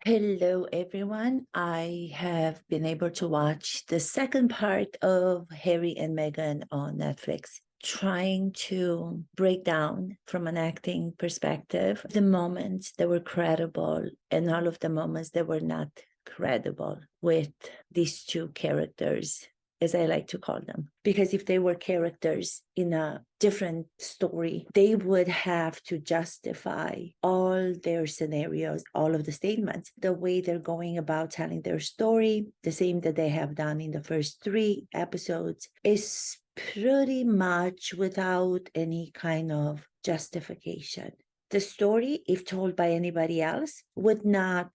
Hello, everyone. I have been able to watch the second part of Harry and Meghan on Netflix, trying to break down from an acting perspective the moments that were credible and all of the moments that were not credible with these two characters, as I like to call them. Because if they were characters in a different story, they would have to justify all their scenarios, all of the statements, the way they're going about telling their story, the same that they have done in the first 3 episodes, is pretty much without any kind of justification. The story, if told by anybody else, would not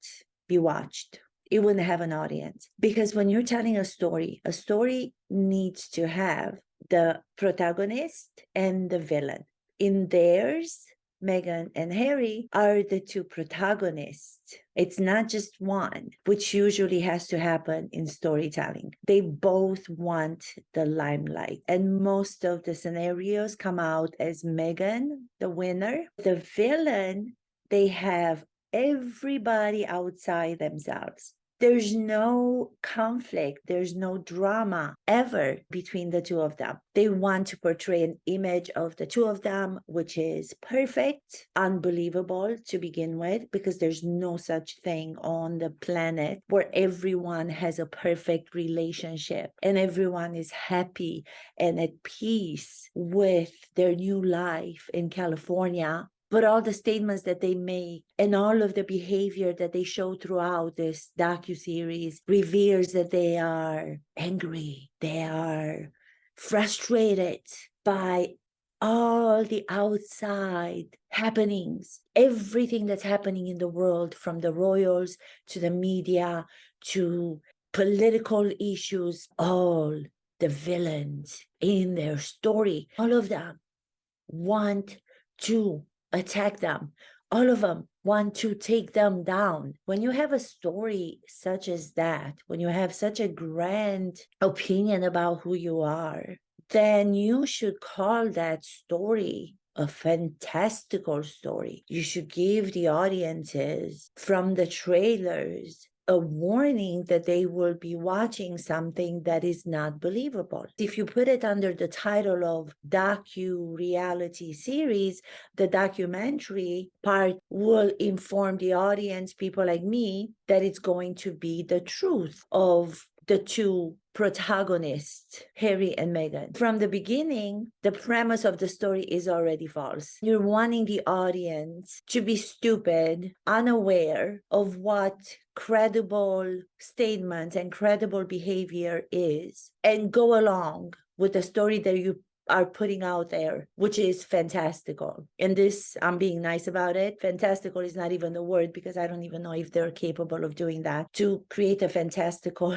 be watched. It wouldn't have an audience. Because when you're telling a story needs to have the protagonist and the villain. In theirs, Meghan and Harry are the two protagonists. It's not just one, which usually has to happen in storytelling. They both want the limelight. And most of the scenarios come out as Meghan, the winner. The villain, they have everybody outside themselves. There's no conflict, there's no drama ever between the two of them. They want to portray an image of the two of them, which is perfect, unbelievable to begin with, because there's no such thing on the planet where everyone has a perfect relationship and everyone is happy and at peace with their new life in California. But all the statements that they make and all of the behavior that they show throughout this docuseries reveals that they are angry, they are frustrated by all the outside happenings, everything that's happening in the world, from the royals to the media to political issues. All the villains in their story, all of them want to attack them. All of them want to take them down. When you have a story such as that, when you have such a grand opinion about who you are, then you should call that story a fantastical story. You should give the audiences from the trailers a warning that they will be watching something that is not believable. If you put it under the title of docu-reality series, the documentary part will inform the audience, people like me, that it's going to be the truth of the two protagonists, Harry and Meghan. From the beginning, the premise of the story is already false. You're wanting the audience to be stupid, unaware of what credible statements and credible behavior is, and go along with the story that you are putting out there, which is fantastical. And this, I'm being nice about it. Fantastical is not even the word, because I don't even know if they're capable of doing that. To create a fantastical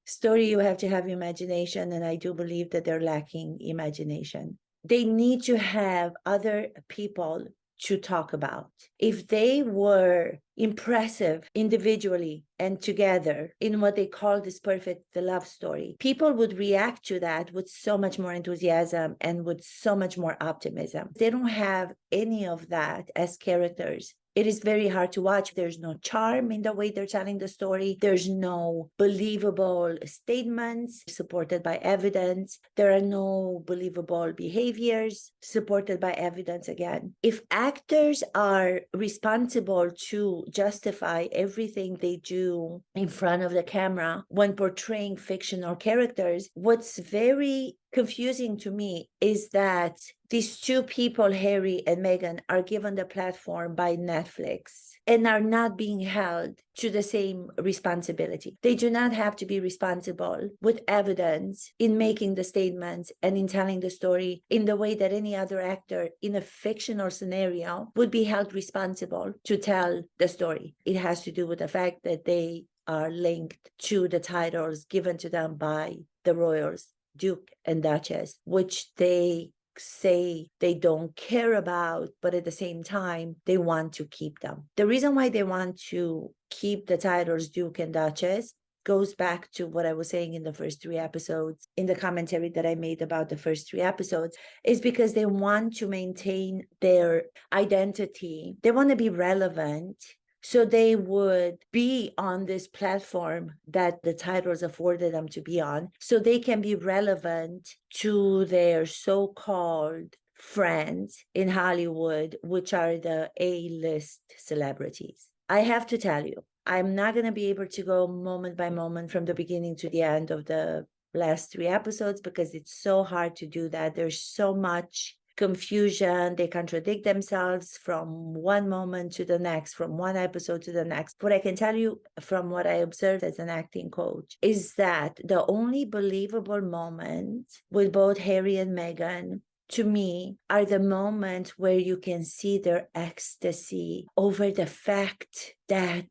story, you have to have imagination, and I do believe that they're lacking imagination. They need to have other people to talk about. If they were impressive individually and together in what they call this perfect love story, people would react to that with so much more enthusiasm and with so much more optimism. They don't have any of that as characters. It is very hard to watch. There's no charm in the way they're telling the story. There's no believable statements supported by evidence. There are no believable behaviors supported by evidence again. If actors are responsible to justify everything they do in front of the camera when portraying fictional characters, what's very confusing to me is that these two people, Harry and Meghan, are given the platform by Netflix and are not being held to the same responsibility. They do not have to be responsible with evidence in making the statements and in telling the story in the way that any other actor in a fictional scenario would be held responsible to tell the story. It has to do with the fact that they are linked to the titles given to them by the royals, Duke and Duchess, which they say they don't care about, but at the same time, they want to keep them. The reason why they want to keep the titles Duke and Duchess goes back to what I was saying in the first 3 episodes, in the commentary that I made about the first 3 episodes, is because they want to maintain their identity. They want to be relevant So they would be on this platform that the titles afforded them to be on, so they can be relevant to their so-called friends in Hollywood, which are the A-list celebrities. I have to tell you, I'm not going to be able to go moment by moment from the beginning to the end of the last 3 episodes because it's so hard to do that. There's so much confusion. They contradict themselves from one moment to the next, from one episode to the next. What I can tell you from what I observed as an acting coach is that the only believable moment with both Harry and Meghan, to me, are the moments where you can see their ecstasy over the fact that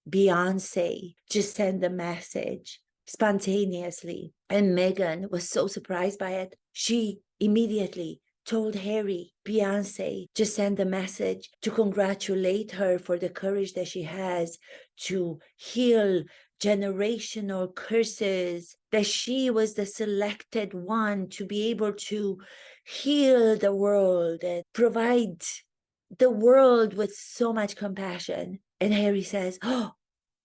Beyonce just sent a message spontaneously, and Meghan was so surprised by it. She immediately told Harry, Beyonce just sent a message to congratulate her for the courage that she has to heal generational curses, that she was the selected one to be able to heal the world and provide the world with so much compassion. And Harry says, oh,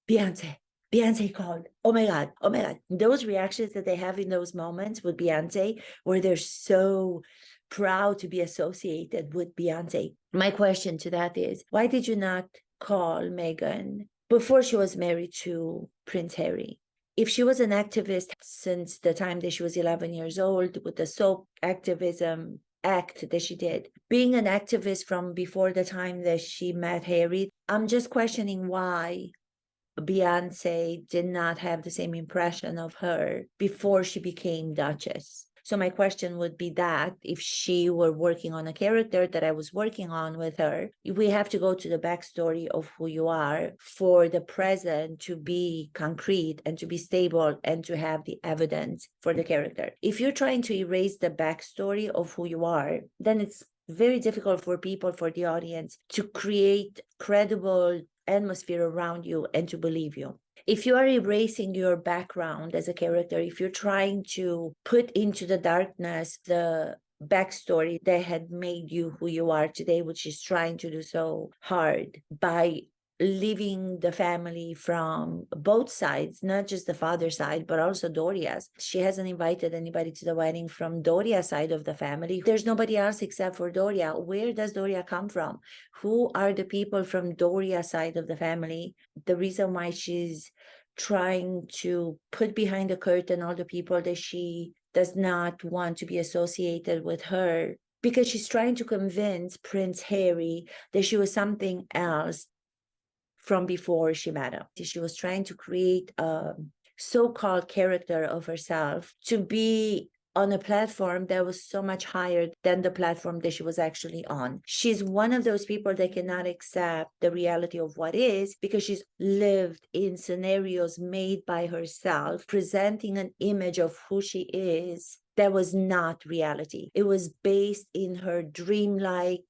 Beyonce called. Oh my God. Oh my God. Those reactions that they have in those moments with Beyonce, where they're so proud to be associated with Beyonce. My question to that is, why did you not call Meghan before she was married to Prince Harry? If she was an activist since the time that she was 11 years old with the soap activism act that she did, being an activist from before the time that she met Harry, I'm just questioning why Beyonce did not have the same impression of her before she became Duchess. So my question would be that if she were working on a character that I was working on with her, we have to go to the backstory of who you are for the present to be concrete and to be stable and to have the evidence for the character. If you're trying to erase the backstory of who you are, then it's very difficult for people, for the audience, to create credible atmosphere around you and to believe you. If you are erasing your background as a character, if you're trying to put into the darkness the backstory that had made you who you are today, which is trying to do so hard by leaving the family from both sides, not just the father's side, but also Doria's. She hasn't invited anybody to the wedding from Doria's side of the family. There's nobody else except for Doria. Where does Doria come from? Who are the people from Doria's side of the family? The reason why she's trying to put behind the curtain all the people that she does not want to be associated with her, because she's trying to convince Prince Harry that she was something else from before she met him. She was trying to create a so-called character of herself to be on a platform that was so much higher than the platform that she was actually on. She's one of those people that cannot accept the reality of what is, because she's lived in scenarios made by herself, presenting an image of who she is that was not reality. It was based in her dreamlike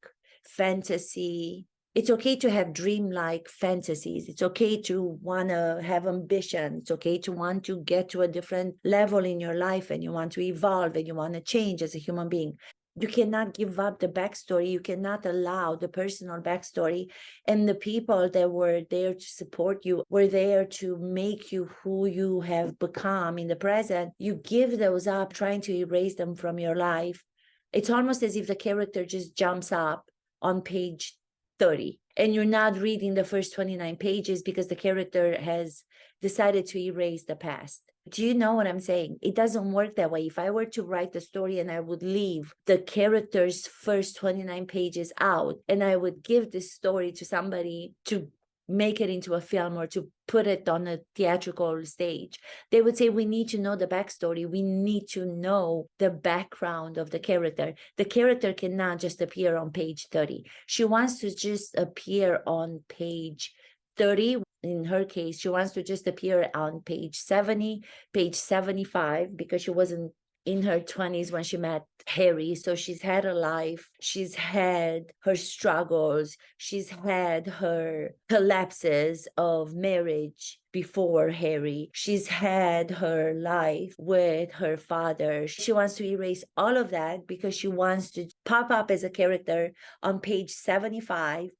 fantasy. It's okay to have dreamlike fantasies. It's okay to want to have ambition. It's okay to want to get to a different level in your life, and you want to evolve and you want to change as a human being. You cannot give up the backstory. You cannot allow the personal backstory, and the people that were there to support you, were there to make you who you have become in the present. You give those up, trying to erase them from your life. It's almost as if the character just jumps up on page 30 and you're not reading the first 29 pages because the character has decided to erase the past. Do you know what I'm saying? It doesn't work that way. If I were to write the story and I would leave the character's first 29 pages out, and I would give this story to somebody to make it into a film or to put it on a theatrical stage, they would say, we need to know the backstory. We need to know the background of the character. The character cannot just appear on page 30. She wants to just appear on page 30. In her case, she wants to just appear on page 70, page 75, because she wasn't in her 20s when she met Harry. So she's had a life, she's had her struggles, she's had her collapses of marriage before Harry, she's had her life with her father. She wants to erase all of that because she wants to pop up as a character on page 75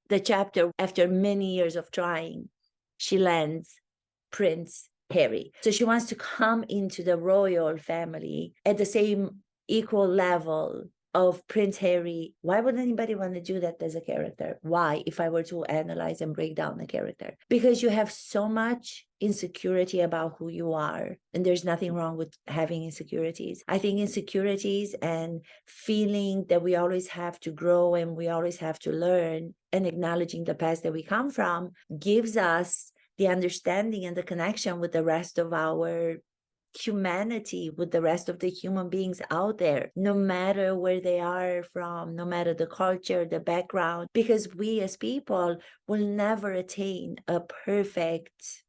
the chapter, after many years of trying, she lands Prince Harry. So she wants to come into the royal family at the same equal level of Prince Harry. Why would anybody want to do that as a character? Why, if I were to analyze and break down the character? Because you have so much insecurity about who you are, and there's nothing wrong with having insecurities. I think insecurities and feeling that we always have to grow and we always have to learn, and acknowledging the past that we come from, gives us the understanding and the connection with the rest of our humanity, with the rest of the human beings out there, no matter where they are from, no matter the culture, the background, because we as people will never attain a perfect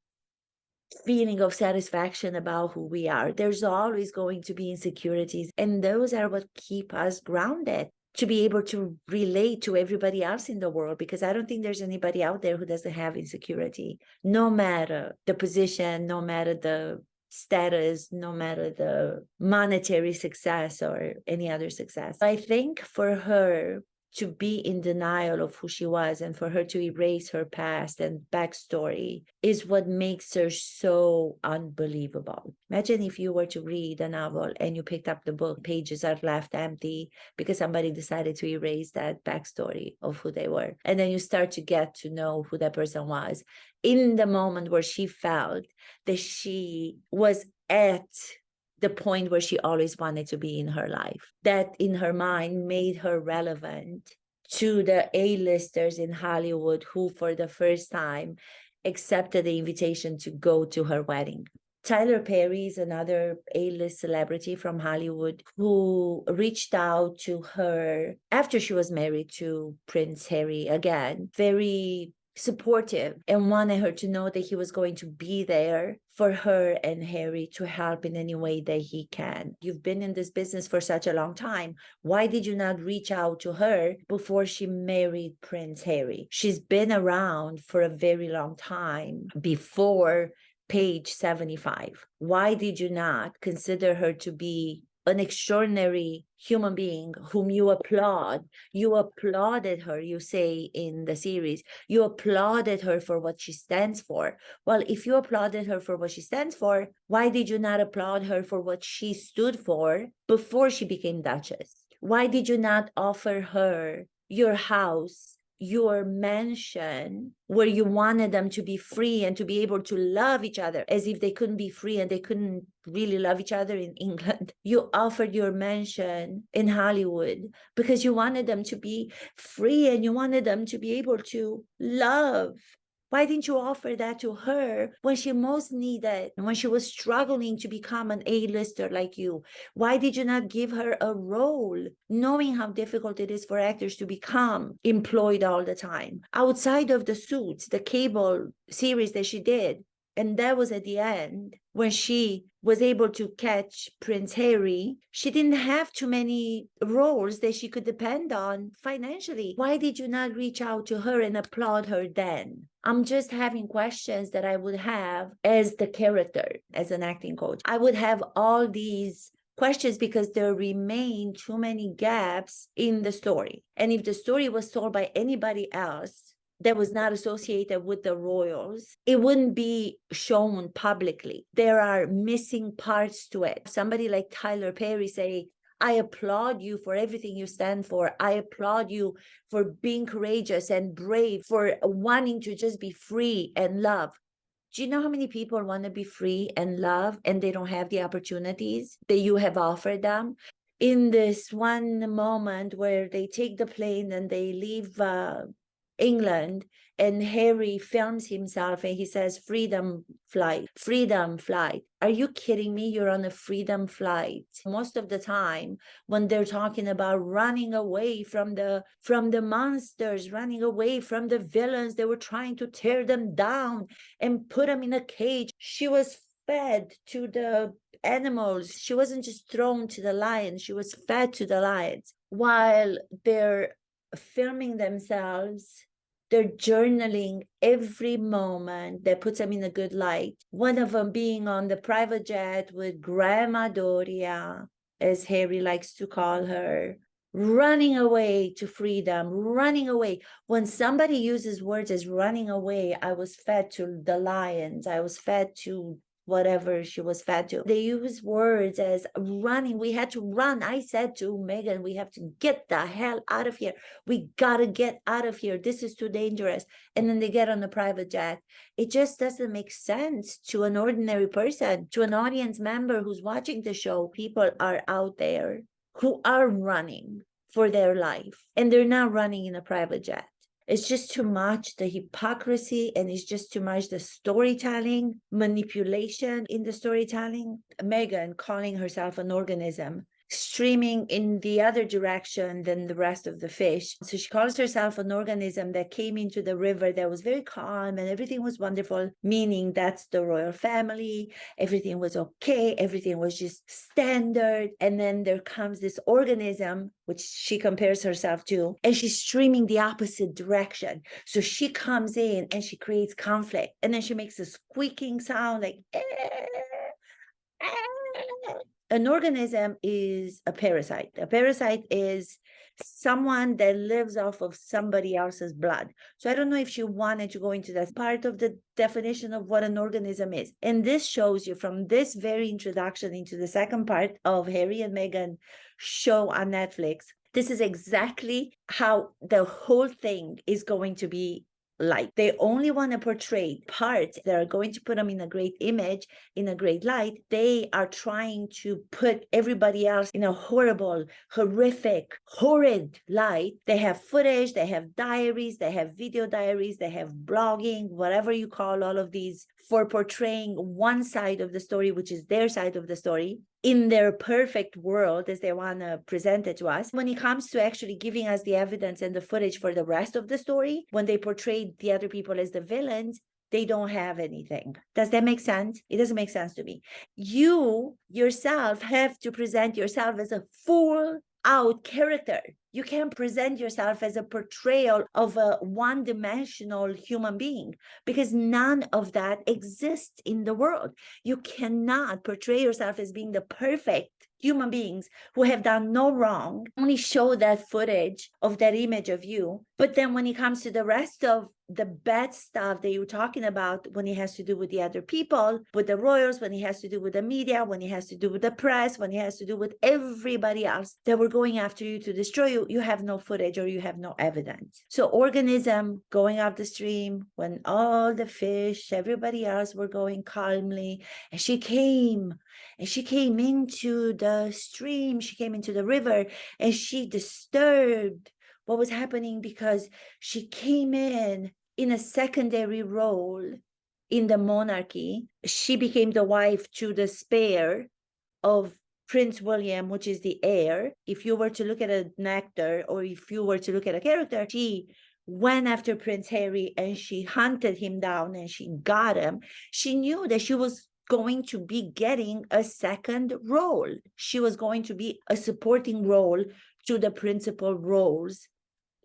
feeling of satisfaction about who we are. There's always going to be insecurities, and those are what keep us grounded, to be able to relate to everybody else in the world, because I don't think there's anybody out there who doesn't have insecurity, no matter the position, no matter the status, no matter the monetary success or any other success. I think for her to be in denial of who she was and for her to erase her past and backstory is what makes her so unbelievable. Imagine if you were to read a novel and you picked up the book, pages are left empty because somebody decided to erase that backstory of who they were. And then you start to get to know who that person was in the moment where she felt that she was at the point where she always wanted to be in her life. That in her mind made her relevant to the A-listers in Hollywood who for the first time accepted the invitation to go to her wedding. Tyler Perry is another A-list celebrity from Hollywood who reached out to her after she was married to Prince Harry again, very supportive, and wanted her to know that he was going to be there for her and Harry to help in any way that he can. You've been in this business for such a long time. Why did you not reach out to her before she married Prince Harry? She's been around for a very long time before page 75. Why did you not consider her to be an extraordinary human being whom you applaud? You applauded her, you say in the series, you applauded her for what she stands for. Well, if you applauded her for what she stands for, why did you not applaud her for what she stood for before she became Duchess? Why did you not offer her your house, your mansion, where you wanted them to be free and to be able to love each other, as if they couldn't be free and they couldn't really love each other in England? You offered your mansion in Hollywood because you wanted them to be free and you wanted them to be able to love. Why didn't you offer that to her when she most needed, when she was struggling to become an A-lister like you? Why did you not give her a role, knowing how difficult it is for actors to become employed all the time? Outside of the Suits, the cable series that she did, and that was at the end, when she was able to catch Prince Harry, she didn't have too many roles that she could depend on financially. Why did you not reach out to her and applaud her then? I'm just having questions that I would have as the character, as an acting coach. I would have all these questions because there remain too many gaps in the story. And if the story was told by anybody else that was not associated with the royals, it wouldn't be shown publicly. There are missing parts to it. Somebody like Tyler Perry say, I applaud you for everything you stand for. I applaud you for being courageous and brave, for wanting to just be free and love. Do you know how many people want to be free and love and they don't have the opportunities that you have offered them? In this one moment where they take the plane and they leave England, and Harry films himself and he says, freedom flight, freedom flight. Are you kidding me? You're on a freedom flight. Most of the time when they're talking about running away from the monsters, running away from the villains that were trying to tear them down and put them in a cage, she was fed to the animals. She wasn't just thrown to the lions, she was fed to the lions. While they're filming themselves, they're journaling every moment that puts them in a good light. One of them being on the private jet with Grandma Doria, as Harry likes to call her, running away to freedom, running away. When somebody uses words as running away, I was fed to the lions, I was fed to whatever she was fed to. They use words as running. We had to run. I said to Meghan, we have to get the hell out of here. We gotta get out of here. This is too dangerous. And then they get on a private jet. It just doesn't make sense to an ordinary person, to an audience member who's watching the show. People are out there who are running for their life, and they're not running in a private jet. It's just too much, the hypocrisy, and it's just too much the storytelling, manipulation in the storytelling. Meghan calling herself an organism, streaming in the other direction than the rest of the fish. So she calls herself an organism that came into the river that was very calm and everything was wonderful, meaning that's the royal family. Everything was okay. Everything was just standard. And then there comes this organism, which she compares herself to, and she's streaming the opposite direction. So she comes in and she creates conflict. And then she makes a squeaking sound like, an organism is a parasite. A parasite is someone that lives off of somebody else's blood. So I don't know if she wanted to go into that part of the definition of what an organism is. And this shows you from this very introduction into the second part of Harry and Meghan show on Netflix. This is exactly how the whole thing is going to be like. They only want to portray parts that are going to put them in a great image, in a great light. They are trying to put everybody else in a horrible, horrific, horrid light. They have footage, they have diaries, they have video diaries, they have blogging, whatever you call all of these, for portraying one side of the story, which is their side of the story, in their perfect world as they want to present it to us. When it comes to actually giving us the evidence and the footage for the rest of the story, when they portray the other people as the villains, they don't have anything. Does that make sense? It doesn't make sense to me. You yourself have to present yourself as a full out character. You can't present yourself as a portrayal of a one-dimensional human being, because none of that exists in the world. You cannot portray yourself as being the perfect human beings who have done no wrong, only show that footage of that image of you. But then when it comes to the rest of the bad stuff that you're talking about, when it has to do with the other people, with the royals, when it has to do with the media, when it has to do with the press, when it has to do with everybody else that were going after you to destroy you, you have no footage or you have no evidence. So organism going up the stream when all the fish, everybody else were going calmly, and she came into the stream, she came into the river, and she disturbed what was happening because she came in a secondary role in the monarchy. She became the wife to the spare of Prince William, which is the heir. If you were to look at an actor or if you were to look at a character, she went after Prince Harry and she hunted him down and she got him. She knew that she was going to be getting a second role. She was going to be a supporting role to the principal roles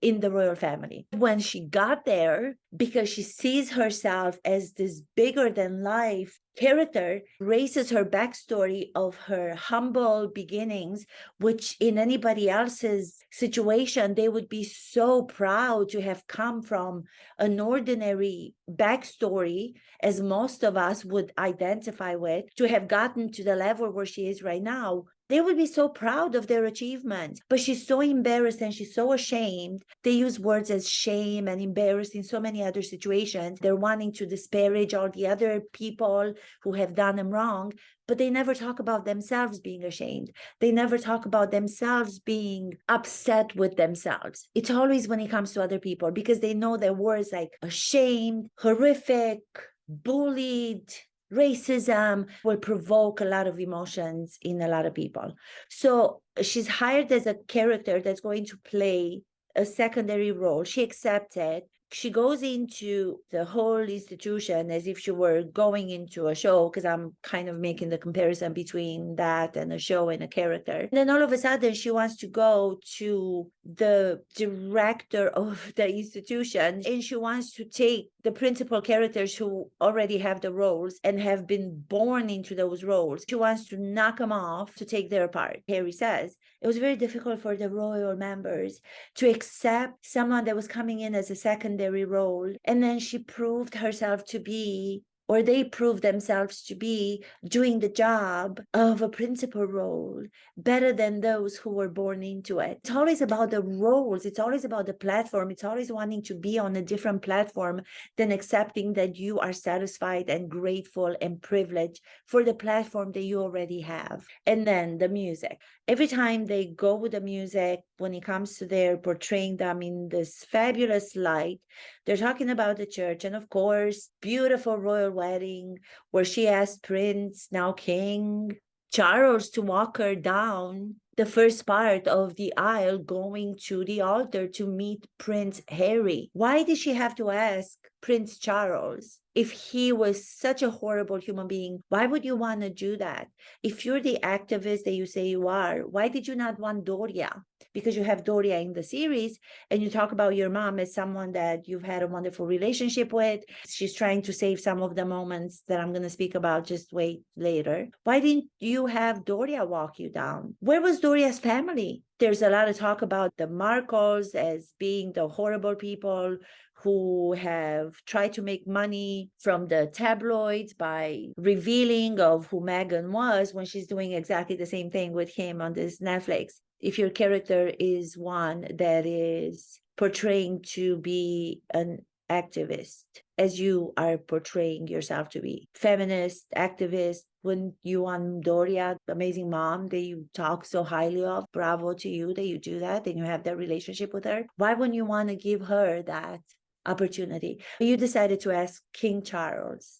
in the royal family. When she got there, because she sees herself as this bigger than life character, raises her backstory of her humble beginnings, which in anybody else's situation, they would be so proud to have come from an ordinary backstory, as most of us would identify with, to have gotten to the level where she is right now. They would be so proud of their achievements, but she's so embarrassed and she's so ashamed. They use words as shame and embarrassed in so many other situations. They're wanting to disparage all the other people who have done them wrong, but they never talk about themselves being ashamed. They never talk about themselves being upset with themselves. It's always when it comes to other people, because they know that words like ashamed, horrific, bullied, racism will provoke a lot of emotions in a lot of people. So she's hired as a character that's going to play a secondary role. She accepted. She goes into the whole institution as if she were going into a show, because I'm kind of making the comparison between that and a show and a character. And then all of a sudden, she wants to go to the director of the institution and she wants to take the principal characters who already have the roles and have been born into those roles. She wants to knock them off to take their part. Harry says it was very difficult for the royal members to accept someone that was coming in as a secondary role. And then she proved herself to be, or they proved themselves to be, doing the job of a principal role better than those who were born into it. It's always about the roles. It's always about the platform. It's always wanting to be on a different platform than accepting that you are satisfied and grateful and privileged for the platform that you already have. And then the music. Every time they go with the music, when it comes to their portraying them in this fabulous light, they're talking about the church. And of course, beautiful royal wedding where she asked Prince, now King Charles, to walk her down the first part of the aisle going to the altar to meet Prince Harry. Why did she have to ask Prince Charles? If he was such a horrible human being, why would you want to do that? If you're the activist that you say you are, why did you not want Doria? Because you have Doria in the series and you talk about your mom as someone that you've had a wonderful relationship with. She's trying to save some of the moments that I'm going to speak about, just wait later. Why didn't you have Doria walk you down? Where was Doria's family? There's a lot of talk about the Markles as being the horrible people who have tried to make money from the tabloids by revealing of who Meghan was when she's doing exactly the same thing with him on this Netflix. If your character is one that is portraying to be an activist, as you are portraying yourself to be, feminist, activist, when you want Doria, amazing mom that you talk so highly of, bravo to you that you do that and you have that relationship with her. Why wouldn't you want to give her that opportunity? You decided to ask King Charles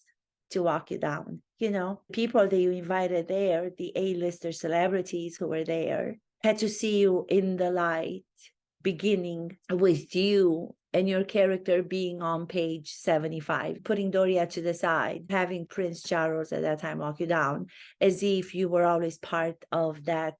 to walk you down. You know, people that you invited there, the A-lister celebrities who were there, had to see you in the light, beginning with you and your character being on page 75, putting Doria to the side, having Prince Charles at that time walk you down, as if you were always part of that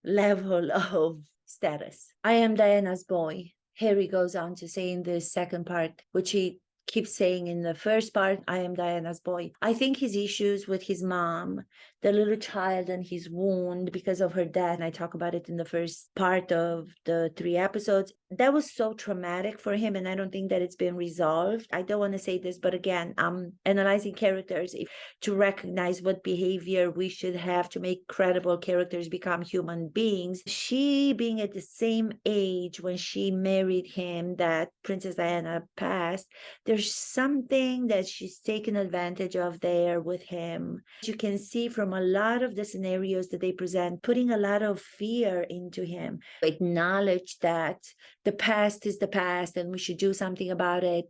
level of status. I am Diana's boy, Harry goes on to say in the second part, which he keeps saying in the first part, I am Diana's boy. I think his issues with his mom, the little child and his wound because of her death, and I talk about it in the first part of the 3 episodes, that was so traumatic for him, and I don't think that it's been resolved. I don't want to say this, but again, I'm analyzing characters to recognize what behavior we should have to make credible characters become human beings. She being at the same age when she married him that Princess Diana passed, there's something that she's taken advantage of there with him. You can see from a lot of the scenarios that they present, putting a lot of fear into him. Acknowledge that the past is the past and we should do something about it.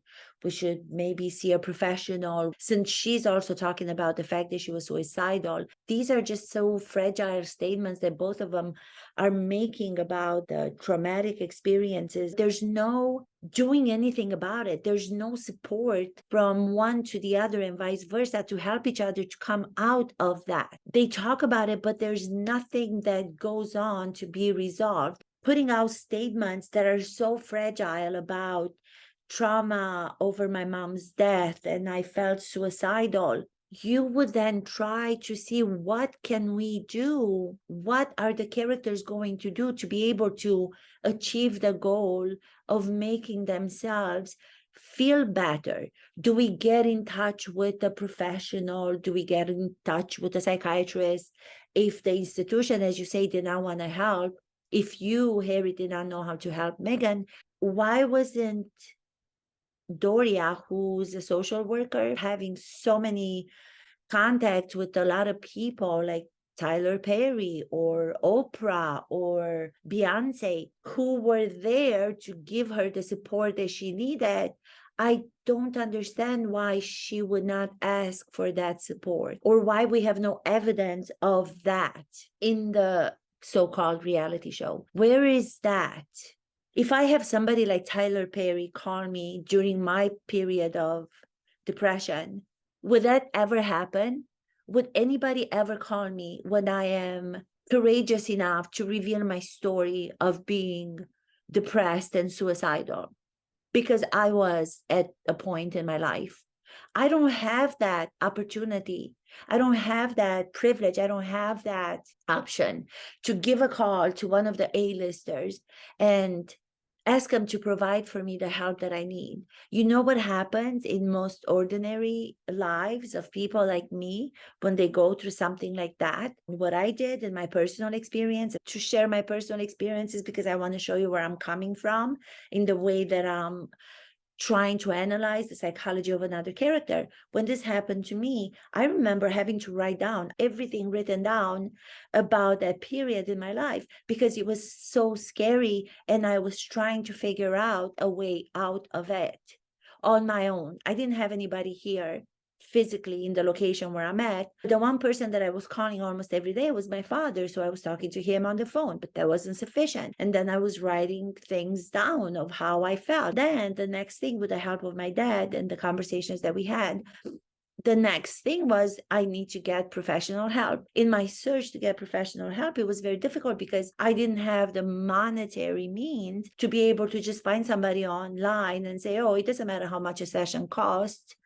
We should maybe see a professional. Since she's also talking about the fact that she was suicidal, these are just so fragile statements that both of them are making about the traumatic experiences. There's no doing anything about it. There's no support from one to the other and vice versa to help each other to come out of that. They talk about it, but there's nothing that goes on to be resolved. Putting out statements that are so fragile about trauma over my mom's death and I felt suicidal. You would then try to see what can we do? What are the characters going to do to be able to achieve the goal of making themselves feel better? Do we get in touch with a professional? Do we get in touch with a psychiatrist? If the institution, as you say, did not want to help, if you, Harry, did not know how to help Meghan, why wasn't Doria, who's a social worker, having so many contacts with a lot of people like Tyler Perry or Oprah or Beyonce, who were there to give her the support that she needed? I don't understand why she would not ask for that support, or why we have no evidence of that in the so-called reality show. Where is that? If I have somebody like Tyler Perry call me during my period of depression, would that ever happen? Would anybody ever call me when I am courageous enough to reveal my story of being depressed and suicidal? because I was at a point in my life. I don't have that opportunity. I don't have that privilege. I don't have that option to give a call to one of the A-listers and ask them to provide for me the help that I need. You know what happens in most ordinary lives of people like me when they go through something like that? What I did in my personal experience, to share my personal experiences because I want to show you where I'm coming from in the way that I'm trying to analyze the psychology of another character. When this happened to me, I remember having to write down everything written down about that period in my life because it was so scary and I was trying to figure out a way out of it on my own. I didn't have anybody here physically in the location where I'm at. The one person that I was calling almost every day was my father. So I was talking to him on the phone, but that wasn't sufficient. And then I was writing things down of how I felt. Then the next thing, with the help of my dad and the conversations that we had, the next thing was I need to get professional help. In my search to get professional help, it was very difficult because I didn't have the monetary means to be able to just find somebody online and say, oh, it doesn't matter how much a session costs,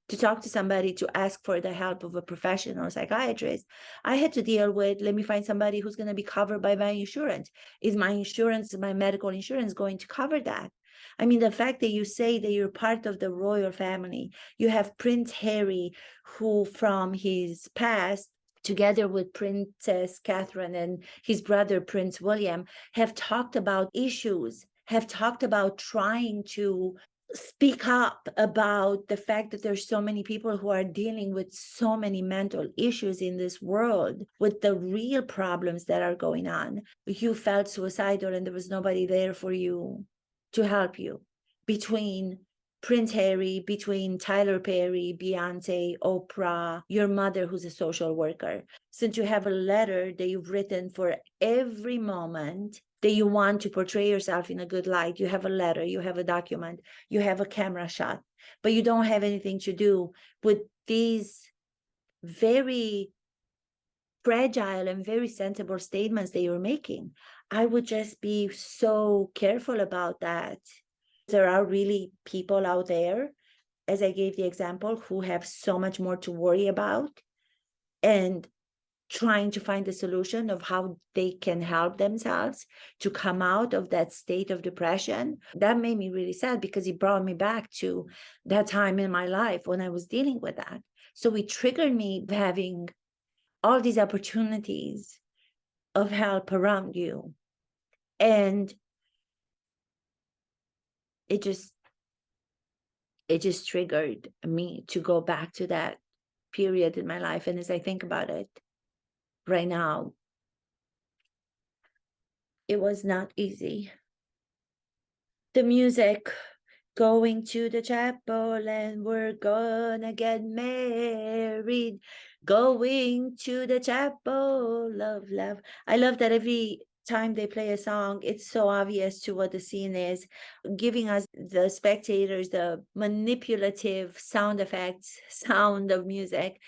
to talk to somebody to ask for the help of a professional psychiatrist. I had to deal with, let me find somebody who's going to be covered by my insurance. Is my insurance, my medical insurance, going to cover that? I mean, the fact that you say that you're part of the royal family, you have Prince Harry, who from his past, together with Princess Catherine and his brother, Prince William, have talked about issues, have talked about trying to speak up about the fact that there's so many people who are dealing with so many mental issues in this world, with the real problems that are going on. You felt suicidal and there was nobody there for you to help you. Between Prince Harry, between Tyler Perry, Beyonce, Oprah, your mother who's a social worker, since you have a letter that you've written for every moment that you want to portray yourself in a good light, you have a letter, you have a document, you have a camera shot, but you don't have anything to do with these very fragile and very sensible statements that you're making. I would just be so careful about that. There are really people out there, as I gave the example, who have so much more to worry about and trying to find a solution of how they can help themselves to come out of that state of depression. That made me really sad because it brought me back to that time in my life when I was dealing with that. So it triggered me having all these opportunities of help around you. And it just triggered me to go back to that period in my life. And as I think about it right now, it was not easy. The music, going to the chapel and we're gonna get married, going to the chapel, love, love. I love that every time they play a song, it's so obvious to what the scene is, giving us, the spectators, the manipulative sound effects, sound of music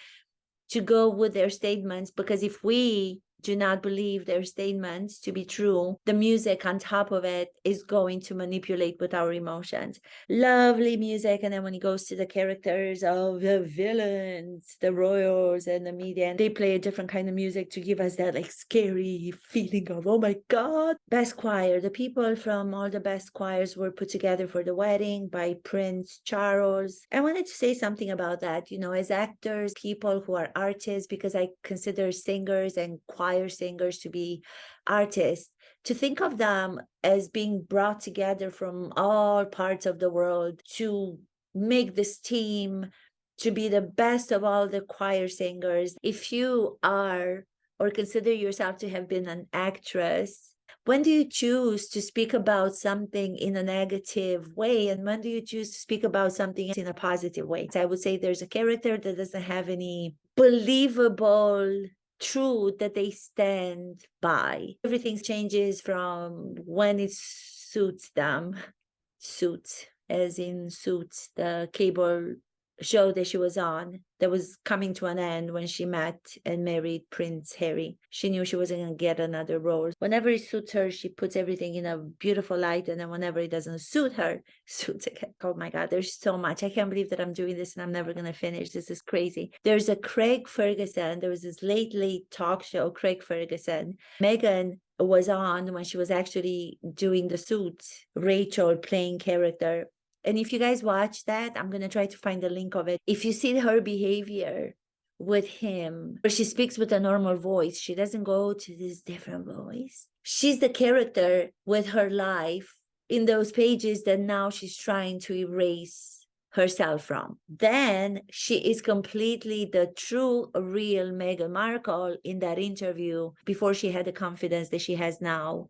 to go with their statements, because if we do not believe their statements to be true, the music on top of it is going to manipulate with our emotions. Lovely music. And then when it goes to the characters of the villains, the royals and the media, they play a different kind of music to give us that like scary feeling of, oh my God. Best choir, the people from all the best choirs were put together for the wedding by Prince Charles. I wanted to say something about that, you know, as actors, people who are artists, because I consider singers and choir singers to be artists, to think of them as being brought together from all parts of the world to make this team to be the best of all the choir singers. If you are or consider yourself to have been an actress, when do you choose to speak about something in a negative way? And when do you choose to speak about something in a positive way? So I would say there's a character that doesn't have any believable truth that they stand by. Everything changes from when it suits them. Suits, as in Suits, the cable show that she was on that was coming to an end when she met and married Prince Harry. She knew she wasn't going to get another role. Whenever it suits her, she puts everything in a beautiful light. And then whenever it doesn't suit her, suits again. Oh my God, there's so much. I can't believe that I'm doing this and I'm never going to finish. This is crazy. There's a Craig Ferguson. There was this late talk show, Craig Ferguson. Meghan was on when she was actually doing the Suits, Rachel playing character. And if you guys watch that, I'm going to try to find the link of it. If you see her behavior with him, where she speaks with a normal voice, she doesn't go to this different voice. She's the character with her life in those pages that now she's trying to erase herself from. Then she is completely the true, real Meghan Markle in that interview before she had the confidence that she has now,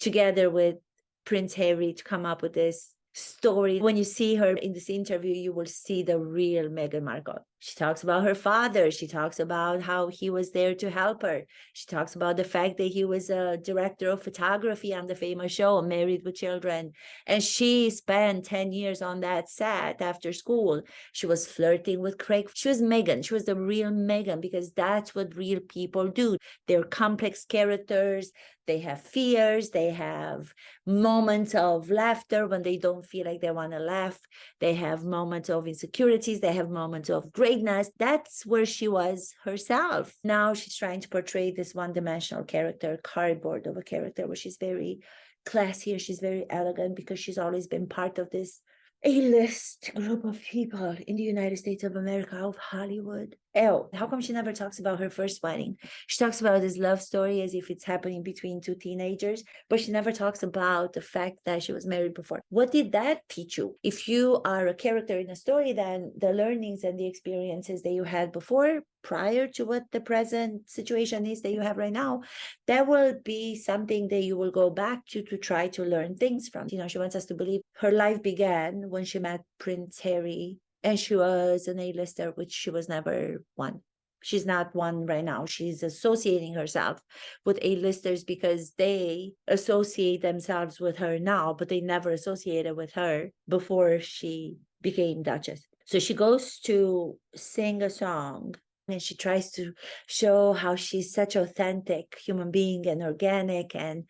together with Prince Harry, to come up with this story. When you see her in this interview, you will see the real Meghan Markle. She talks about her father. She talks about how he was there to help her. She talks about the fact that he was a director of photography on the famous show, Married with Children. And she spent 10 years on that set after school. She was flirting with Craig. She was Meghan. She was the real Meghan, because that's what real people do. They're complex characters. They have fears. They have moments of laughter when they don't feel like they want to laugh. They have moments of insecurities. They have moments of greatness. That's where she was herself. Now she's trying to portray this one-dimensional character, cardboard of a character, where she's very classy and she's very elegant because she's always been part of this A-list group of people in the United States of America, of Hollywood. Oh, how come she never talks about her first wedding? She talks about this love story as if it's happening between two teenagers, but she never talks about the fact that she was married before. What did that teach you? If you are a character in a story, then the learnings and the experiences that you had before, prior to what the present situation is that you have right now, that will be something that you will go back to try to learn things from. You know, she wants us to believe her life began when she met Prince Harry, and she was an A-lister, which she was never one. She's not one right now. She's associating herself with A-listers because they associate themselves with her now, but they never associated with her before she became Duchess. So she goes to sing a song, and she tries to show how she's such an authentic human being and organic and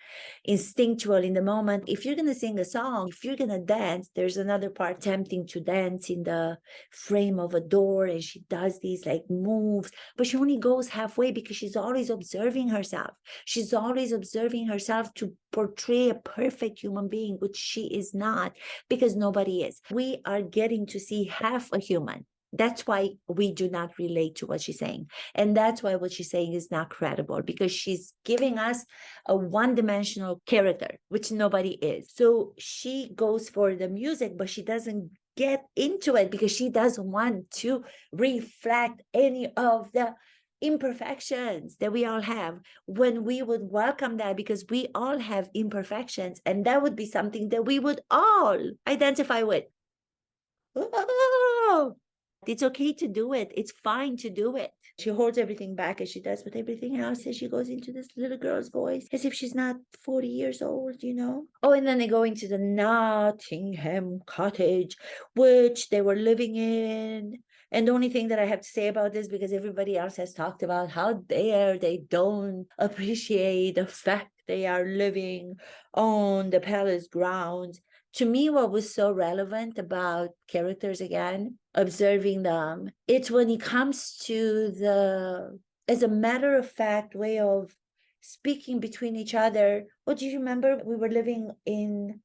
instinctual in the moment. If you're going to sing a song, if you're going to dance, there's another part attempting to dance in the frame of a door, and she does these like moves, but she only goes halfway because she's always observing herself. She's always observing herself to portray a perfect human being, which she is not, because nobody is. We are getting to see half a human. That's why we do not relate to what she's saying. And that's why what she's saying is not credible, because she's giving us a one-dimensional character, which nobody is. So she goes for the music, but she doesn't get into it because she doesn't want to reflect any of the imperfections that we all have, when we would welcome that, because we all have imperfections, and that would be something that we would all identify with. Oh, it's okay to do it. It's fine to do it. She holds everything back as she does with everything else, as she goes into this little girl's voice as if she's not 40 years old, you know? Oh, and then they go into the Nottingham cottage, which they were living in. And the only thing that I have to say about this, because everybody else has talked about how dare they don't appreciate the fact they are living on the palace grounds. To me, what was so relevant about characters, again, observing them, it's when it comes to the, as a matter of fact, way of speaking between each other. Oh, do you remember we were living in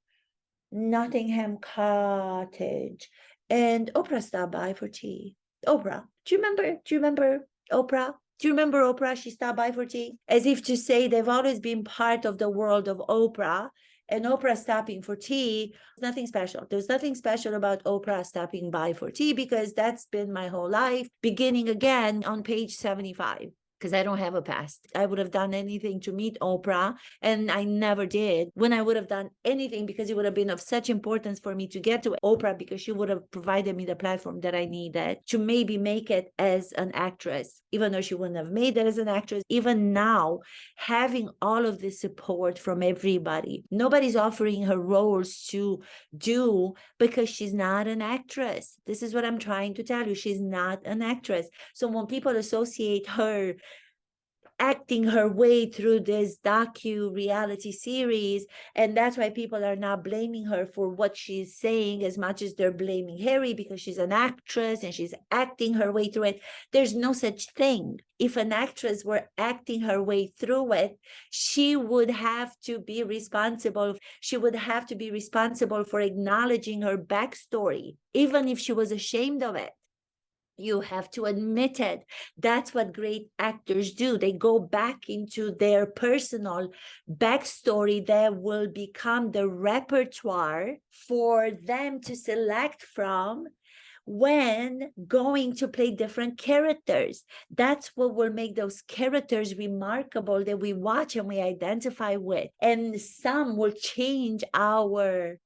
Nottingham Cottage and Oprah stopped by for tea? Oprah, do you remember? Do you remember Oprah? Do you remember Oprah? She stopped by for tea, as if to say they've always been part of the world of Oprah. And Oprah stopping for tea, nothing special. There's nothing special about Oprah stopping by for tea, because that's been my whole life, beginning again on page 75. because I don't have a past. I would have done anything to meet Oprah, and I never did. When I would have done anything, because it would have been of such importance for me to get to Oprah, because she would have provided me the platform that I needed to maybe make it as an actress, even though she wouldn't have made it as an actress. Even now, having all of this support from everybody, nobody's offering her roles to do because she's not an actress. This is what I'm trying to tell you. She's not an actress. So when people associate her acting her way through this docu-reality series, and that's why people are not blaming her for what she's saying as much as they're blaming Harry because she's an actress and she's acting her way through it. There's no such thing. If an actress were acting her way through it, she would have to be responsible. She would have to be responsible for acknowledging her backstory, even if she was ashamed of it. You have to admit it. That's what great actors do. They go back into their personal backstory that will become the repertoire for them to select from when going to play different characters. That's what will make those characters remarkable that we watch and we identify with. And some will change our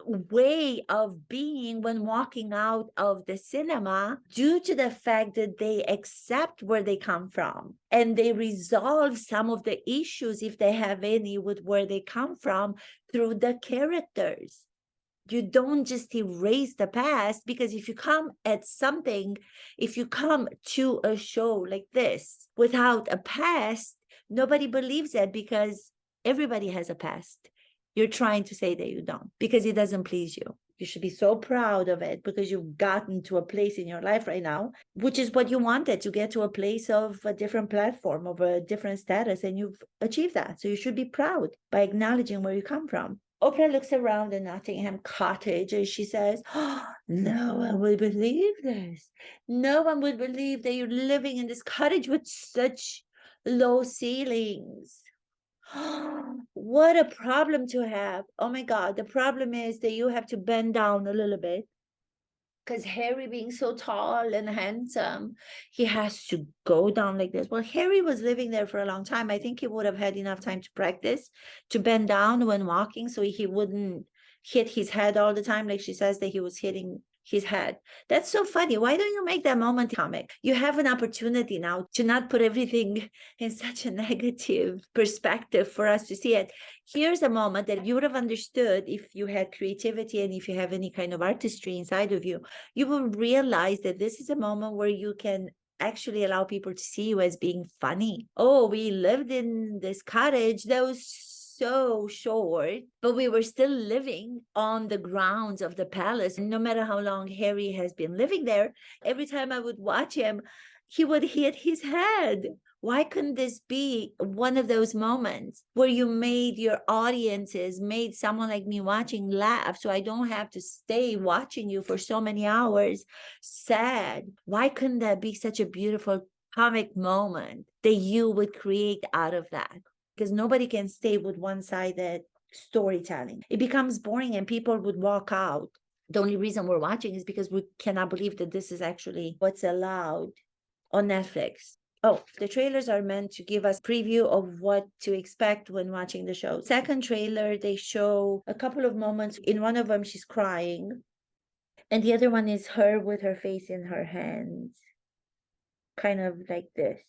way of being when walking out of the cinema due to the fact that they accept where they come from and they resolve some of the issues, if they have any, with where they come from through the characters. You don't just erase the past, because if you come at something, if you come to a show like this without a past, nobody believes it, because everybody has a past. You're trying to say that you don't, because it doesn't please you. You should be so proud of it, because you've gotten to a place in your life right now, which is what you wanted, to get to a place of a different platform, of a different status, and you've achieved that. So you should be proud by acknowledging where you come from. Oprah looks around the Nottingham cottage and she says, oh, no one would believe this. No one would believe that you're living in this cottage with such low ceilings. What a problem to have. Oh my God. The problem is that you have to bend down a little bit, because Harry, being so tall and handsome, he has to go down like this. Well, Harry was living there for a long time. I think he would have had enough time to practice to bend down when walking, so he wouldn't hit his head all the time, like she says that he was hitting his head. That's so funny. Why don't you make that moment comic? You have an opportunity now to not put everything in such a negative perspective for us to see it. Here's a moment that you would have understood if you had creativity and if you have any kind of artistry inside of you. You will realize that this is a moment where you can actually allow people to see you as being funny. Oh, we lived in this cottage that was so short, but we were still living on the grounds of the palace. No matter how long Harry has been living there, every time I would watch him, he would hit his head. Why couldn't this be one of those moments where you made your audiences, made someone like me watching laugh, so I don't have to stay watching you for so many hours sad? Why couldn't that be such a beautiful comic moment that you would create out of that? Because nobody can stay with one-sided storytelling. It becomes boring and people would walk out. The only reason we're watching is because we cannot believe that this is actually what's allowed on Netflix. Oh, the trailers are meant to give us preview of what to expect when watching the show. Second trailer, they show a couple of moments. In one of them, she's crying, and the other one is her with her face in her hands, kind of like this.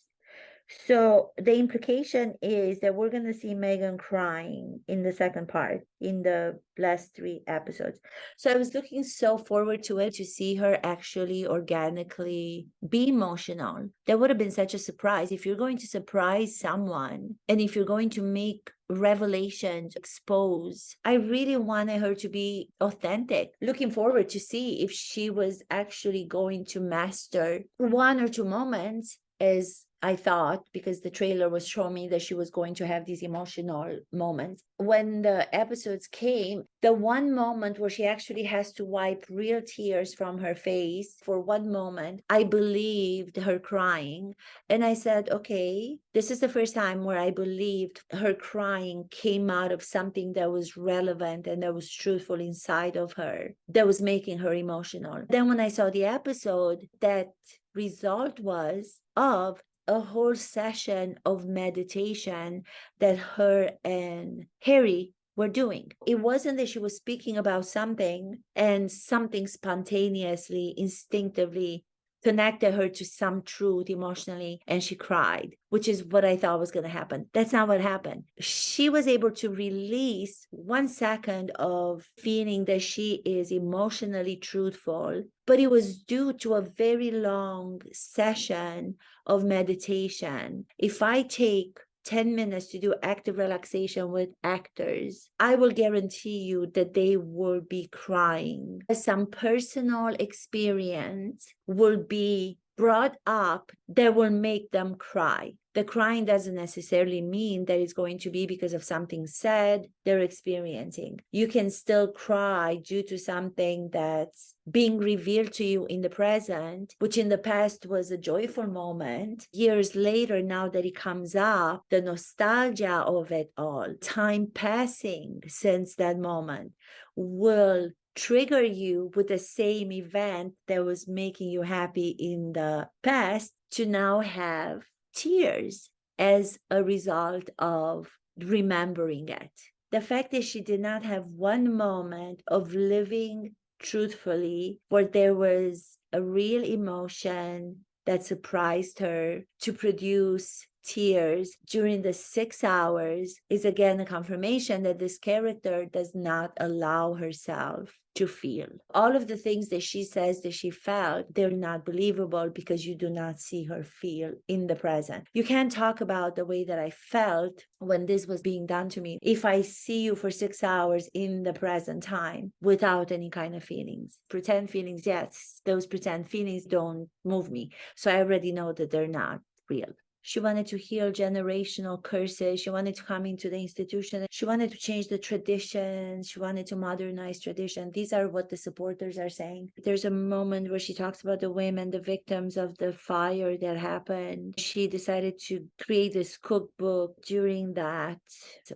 So the implication is that we're going to see Meghan crying in the second part, in the last 3 episodes. So I was looking so forward to it, to see her actually organically be emotional. That would have been such a surprise. If you're going to surprise someone, and if you're going to make revelations, expose, I really wanted her to be authentic. Looking forward to see if she was actually going to master 1 or 2 moments, as I thought, because the trailer was showing me that she was going to have these emotional moments. When the episodes came, the one moment where she actually has to wipe real tears from her face, for one moment, I believed her crying. And I said, okay, this is the first time where I believed her crying came out of something that was relevant and that was truthful inside of her, that was making her emotional. Then when I saw the episode, that result was of a whole session of meditation that her and Harry were doing. It wasn't that she was speaking about something and something spontaneously, instinctively connected her to some truth emotionally and she cried, which is what I thought was going to happen. That's not what happened. She was able to release 1 second of feeling that she is emotionally truthful, but it was due to a very long session of meditation. If I take 10 minutes to do active relaxation with actors, I will guarantee you that they will be crying. Some personal experience will be brought up that will make them cry. The crying doesn't necessarily mean that it's going to be because of something said they're experiencing. You can still cry due to something that's being revealed to you in the present, which in the past was a joyful moment. Years later, now that it comes up, the nostalgia of it all, time passing since that moment, will trigger you with the same event that was making you happy in the past to now have tears as a result of remembering it. The fact that she did not have one moment of living truthfully where there was a real emotion that surprised her to produce tears during the 6 hours is again a confirmation that this character does not allow herself to feel. All of the things that she says that she felt, they're not believable because you do not see her feel in the present. You can't talk about the way that I felt when this was being done to me if I see you for 6 hours in the present time without any kind of feelings. Pretend feelings, yes, those pretend feelings don't move me. So I already know that they're not real. She wanted to heal generational curses. She wanted to come into the institution. She wanted to change the tradition. She wanted to modernize tradition. These are what the supporters are saying. There's a moment where she talks about the women, the victims of the fire that happened. She decided to create this cookbook during that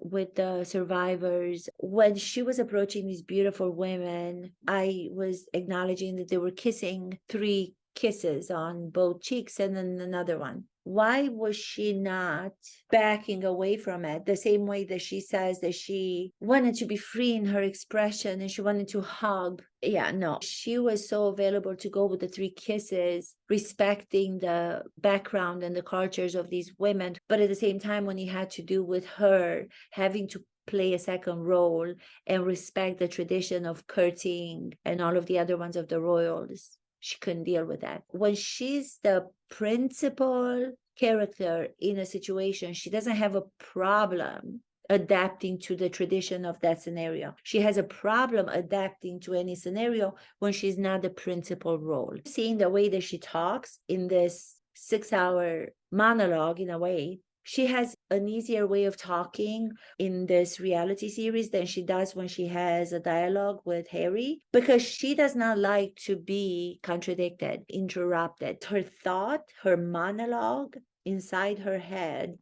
with the survivors. When she was approaching these beautiful women, I was acknowledging that they were kissing 3 kisses on both cheeks and then another one. Why was she not backing away from it the same way that she says that she wanted to be free in her expression and she wanted to hug? Yeah, no, she was so available to go with the 3 kisses, respecting the background and the cultures of these women. But at the same time, when it had to do with her having to play a second role and respect the tradition of courting and all of the other ones of the royals, she couldn't deal with that. When she's the principal character in a situation, she doesn't have a problem adapting to the tradition of that scenario. She has a problem adapting to any scenario when she's not the principal role. Seeing the way that she talks in this 6-hour monologue, in a way, she has an easier way of talking in this reality series than she does when she has a dialogue with Harry, because she does not like to be contradicted, interrupted. Her thought, her monologue inside her head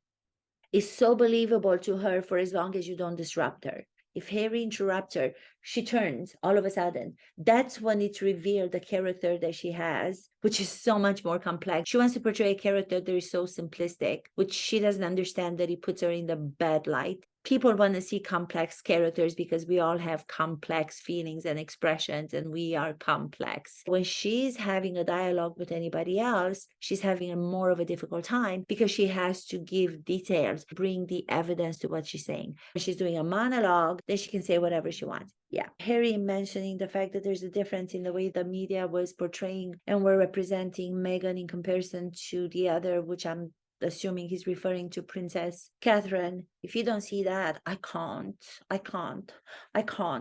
is so believable to her for as long as you don't disrupt her. If Harry interrupts her, she turns all of a sudden. That's when it's revealed the character that she has, which is so much more complex. She wants to portray a character that is so simplistic, which she doesn't understand that it puts her in the bad light. People want to see complex characters because we all have complex feelings and expressions and we are complex. When she's having a dialogue with anybody else, she's having a more of a difficult time because she has to give details, bring the evidence to what she's saying. When she's doing a monologue, then she can say whatever she wants. Yeah. Harry mentioning the fact that there's a difference in the way the media was portraying and were representing Meghan in comparison to the other, which I'm assuming he's referring to Princess Catherine. If you don't see that, I can't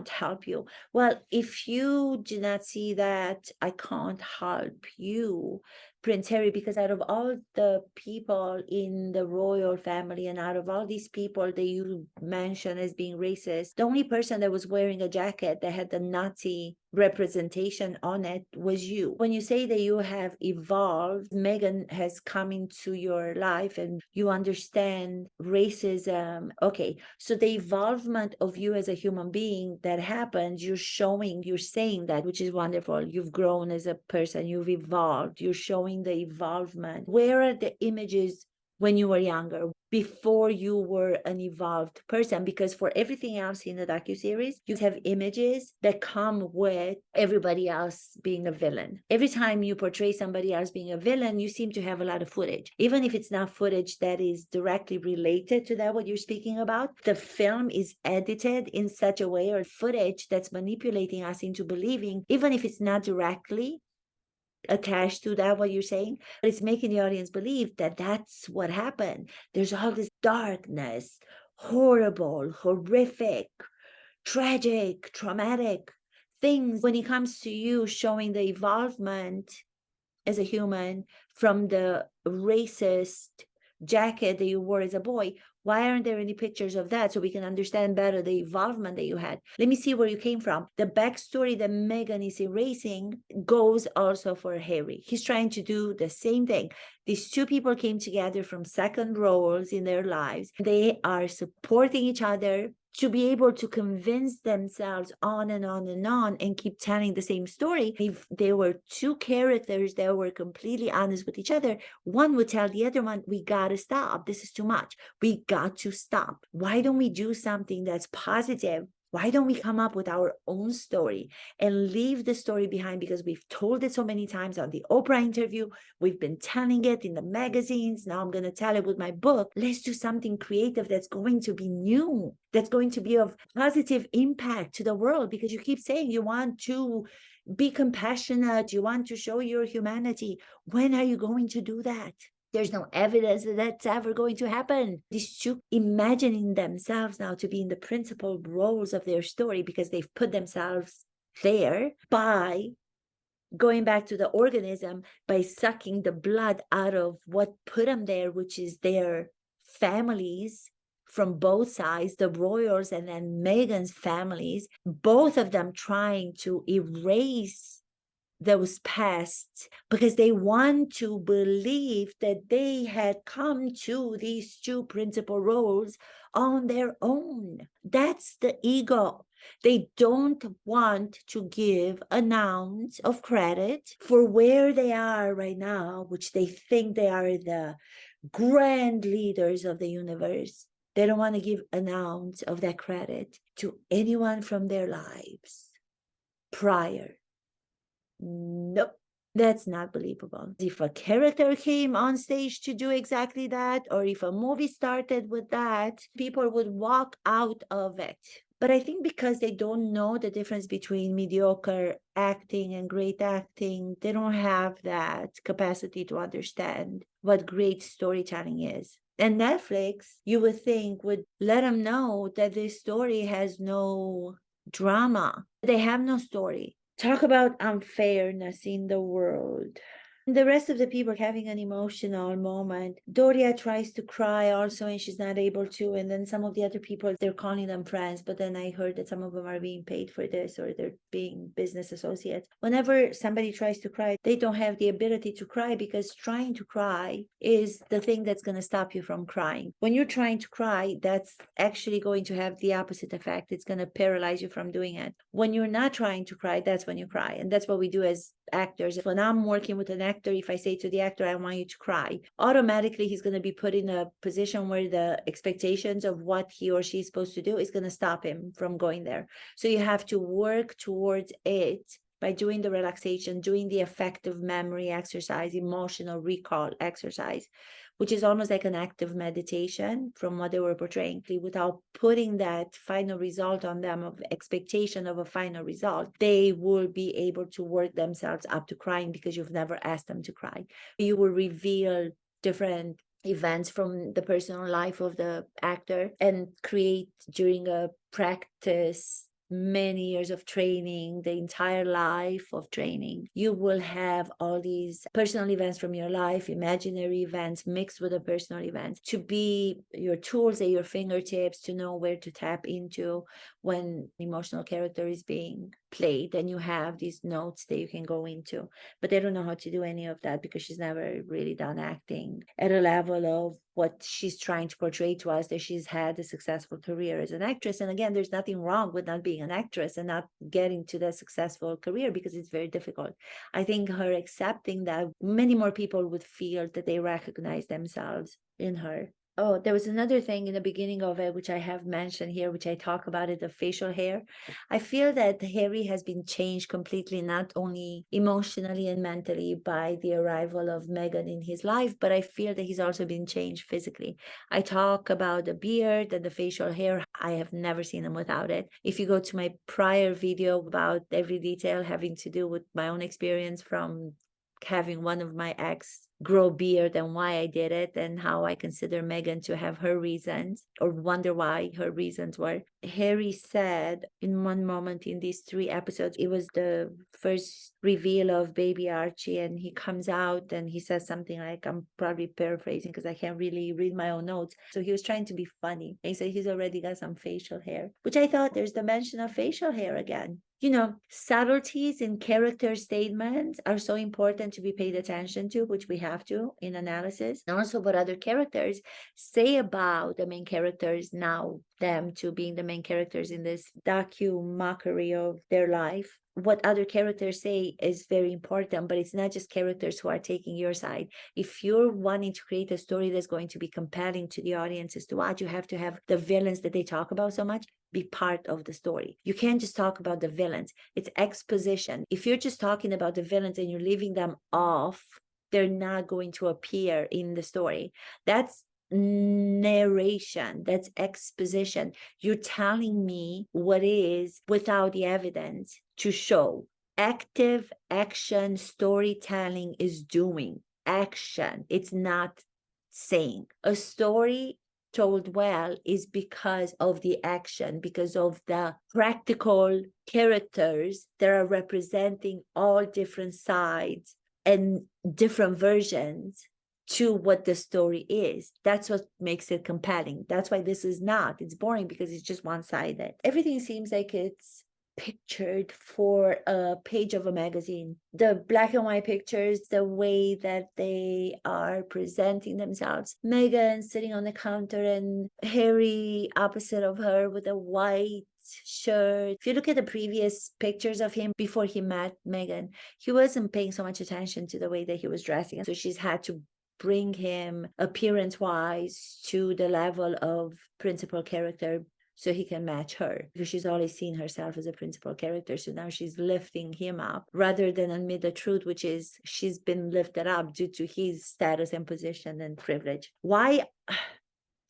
help you. Well, if you do not see that, I can't help you, Prince Harry, because out of all the people in the royal family and out of all these people that you mention as being racist, the only person that was wearing a jacket that had the Nazi representation on it was you. When you say that you have evolved, Meghan has come into your life and you understand racism. Okay, so the evolvement of you as a human being that happens, you're saying that, which is wonderful. You've grown as a person, you've evolved, you're showing the evolvement. Where are the images when you were younger, before you were an evolved person? Because for everything else in the docuseries, you have images that come with everybody else being a villain. Every time you portray somebody else being a villain, you seem to have a lot of footage. Even if it's not footage that is directly related to that, what you're speaking about, the film is edited in such a way, or footage that's manipulating us into believing, even if it's not directly attached to that, what you're saying, but it's making the audience believe that that's what happened. There's all this darkness, horrible, horrific, tragic, traumatic things when it comes to you showing the evolvement as a human from the racist jacket that you wore as a boy. Why aren't there any pictures of that so we can understand better the evolvement that you had? Let me see where you came from. The backstory that Meghan is erasing goes also for Harry. He's trying to do the same thing. These two people came together from second roles in their lives. They are supporting each other to be able to convince themselves on and on and on and keep telling the same story. If there were two characters that were completely honest with each other, one would tell the other one, we gotta stop. This is too much. We got to stop. Why don't we do something that's positive? Why don't we come up with our own story and leave the story behind? Because we've told it so many times on the Oprah interview. We've been telling it in the magazines. Now I'm going to tell it with my book. Let's do something creative that's going to be new, that's going to be of positive impact to the world. Because you keep saying you want to be compassionate, you want to show your humanity. When are you going to do that? There's no evidence that that's ever going to happen. These two imagining themselves now to be in the principal roles of their story because they've put themselves there by going back to the organism, by sucking the blood out of what put them there, which is their families from both sides, the royals and then Meghan's families, both of them trying to erase those past because they want to believe that they had come to these two principal roles on their own. That's the ego. They don't want to give an ounce of credit for where they are right now, which they think they are the grand leaders of the universe. They don't want to give an ounce of that credit to anyone from their lives prior. Nope, that's not believable. If a character came on stage to do exactly that, or if a movie started with that, people would walk out of it. But I think because they don't know the difference between mediocre acting and great acting, they don't have that capacity to understand what great storytelling is. And Netflix, you would think, would let them know that this story has no drama. They have no story. Talk about unfairness in the world. The rest of the people having an emotional moment. Doria tries to cry also and she's not able to. And then some of the other people, they're calling them friends. But then I heard that some of them are being paid for this or they're being business associates. Whenever somebody tries to cry, they don't have the ability to cry because trying to cry is the thing that's going to stop you from crying. When you're trying to cry, that's actually going to have the opposite effect. It's going to paralyze you from doing it. When you're not trying to cry, that's when you cry. And that's what we do as actors. When I'm working with an actor, if I say to the actor, I want you to cry, automatically he's going to be put in a position where the expectations of what he or she is supposed to do is going to stop him from going there. So you have to work towards it by doing the relaxation, doing the effective memory exercise, emotional recall exercise, which is almost like an active meditation from what they were portraying, without putting that final result on them of expectation of a final result. They will be able to work themselves up to crying because you've never asked them to cry. You will reveal different events from the personal life of the actor and create during a practice many years of training, the entire life of training. You will have all these personal events from your life, imaginary events mixed with the personal events to be your tools at your fingertips to know where to tap into when emotional character is being plate and you have these notes that you can go into, but they don't know how to do any of that because she's never really done acting at a level of what she's trying to portray to us, that she's had a successful career as an actress. And again, there's nothing wrong with not being an actress and not getting to that successful career, because it's very difficult. I think her accepting that, many more people would feel that they recognize themselves in her. Oh, there was another thing in the beginning of it, which I have mentioned here, which I talk about it, the facial hair. I feel that Harry has been changed completely, not only emotionally and mentally by the arrival of Meghan in his life, but I feel that he's also been changed physically. I talk about the beard and the facial hair. I have never seen him without it. If you go to my prior video about every detail having to do with my own experience from having one of my ex grow beard and why I did it, and how I consider Meghan to have her reasons or wonder why her reasons were. Harry said in one moment in these 3 episodes, it was the first reveal of baby Archie, and he comes out and he says something like, I'm probably paraphrasing because I can't really read my own notes. So he was trying to be funny. And he said he's already got some facial hair, which I thought, there's the mention of facial hair again. You know, subtleties in character statements are so important to be paid attention to, which we have to in analysis. And also what other characters say about the main characters, now them to being the main characters in this docu-mockery of their life. What other characters say is very important, but it's not just characters who are taking your side. If you're wanting to create a story that's going to be compelling to the audiences to watch, you have to have the villains that they talk about so much be part of the story. You can't just talk about the villains. It's exposition. If you're just talking about the villains and you're leaving them off, they're not going to appear in the story. That's narration, that's exposition. You're telling me what is without the evidence to show. Active action storytelling is doing action. It's not saying. A story told well is because of the action, because of the practical characters that are representing all different sides and different versions to what the story is. That's what makes it compelling. That's why this is not, it's boring because it's just one-sided. Everything seems like it's pictured for a page of a magazine. The black and white pictures, the way that they are presenting themselves. Meghan sitting on the counter and Harry opposite of her with a white shirt. If you look at the previous pictures of him before he met Meghan, he wasn't paying so much attention to the way that he was dressing. So she's had to bring him appearance-wise to the level of principal character so he can match her, because she's always seen herself as a principal character. So now she's lifting him up rather than admit the truth, which is she's been lifted up due to his status and position and privilege. Why?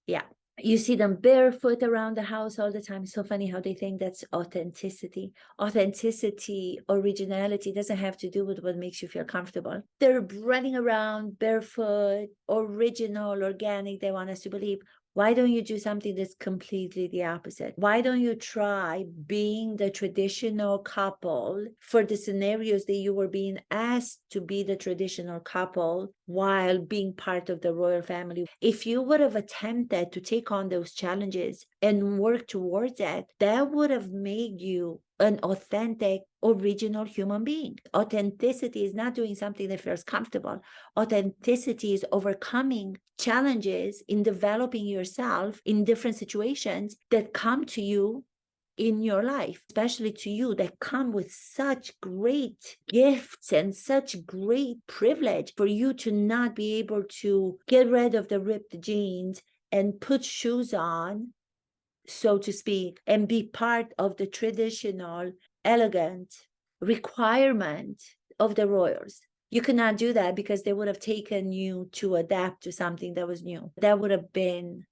Yeah. You see them barefoot around the house all the time. It's so funny how they think that's authenticity. Authenticity, originality doesn't have to do with what makes you feel comfortable. They're running around barefoot, original, organic, they want us to believe. Why don't you do something that's completely the opposite? Why don't you try being the traditional couple for the scenarios that you were being asked to be the traditional couple while being part of the royal family? If you would have attempted to take on those challenges and work towards it, that would have made you an authentic, original human being. Authenticity is not doing something that feels comfortable. Authenticity is overcoming challenges in developing yourself in different situations that come to you in your life, especially to you, that come with such great gifts and such great privilege for you to not be able to get rid of the ripped jeans and put shoes on, so to speak, and be part of the traditional, elegant requirement of the royals. You could not do that because they would have taken you to adapt to something that was new. That would have been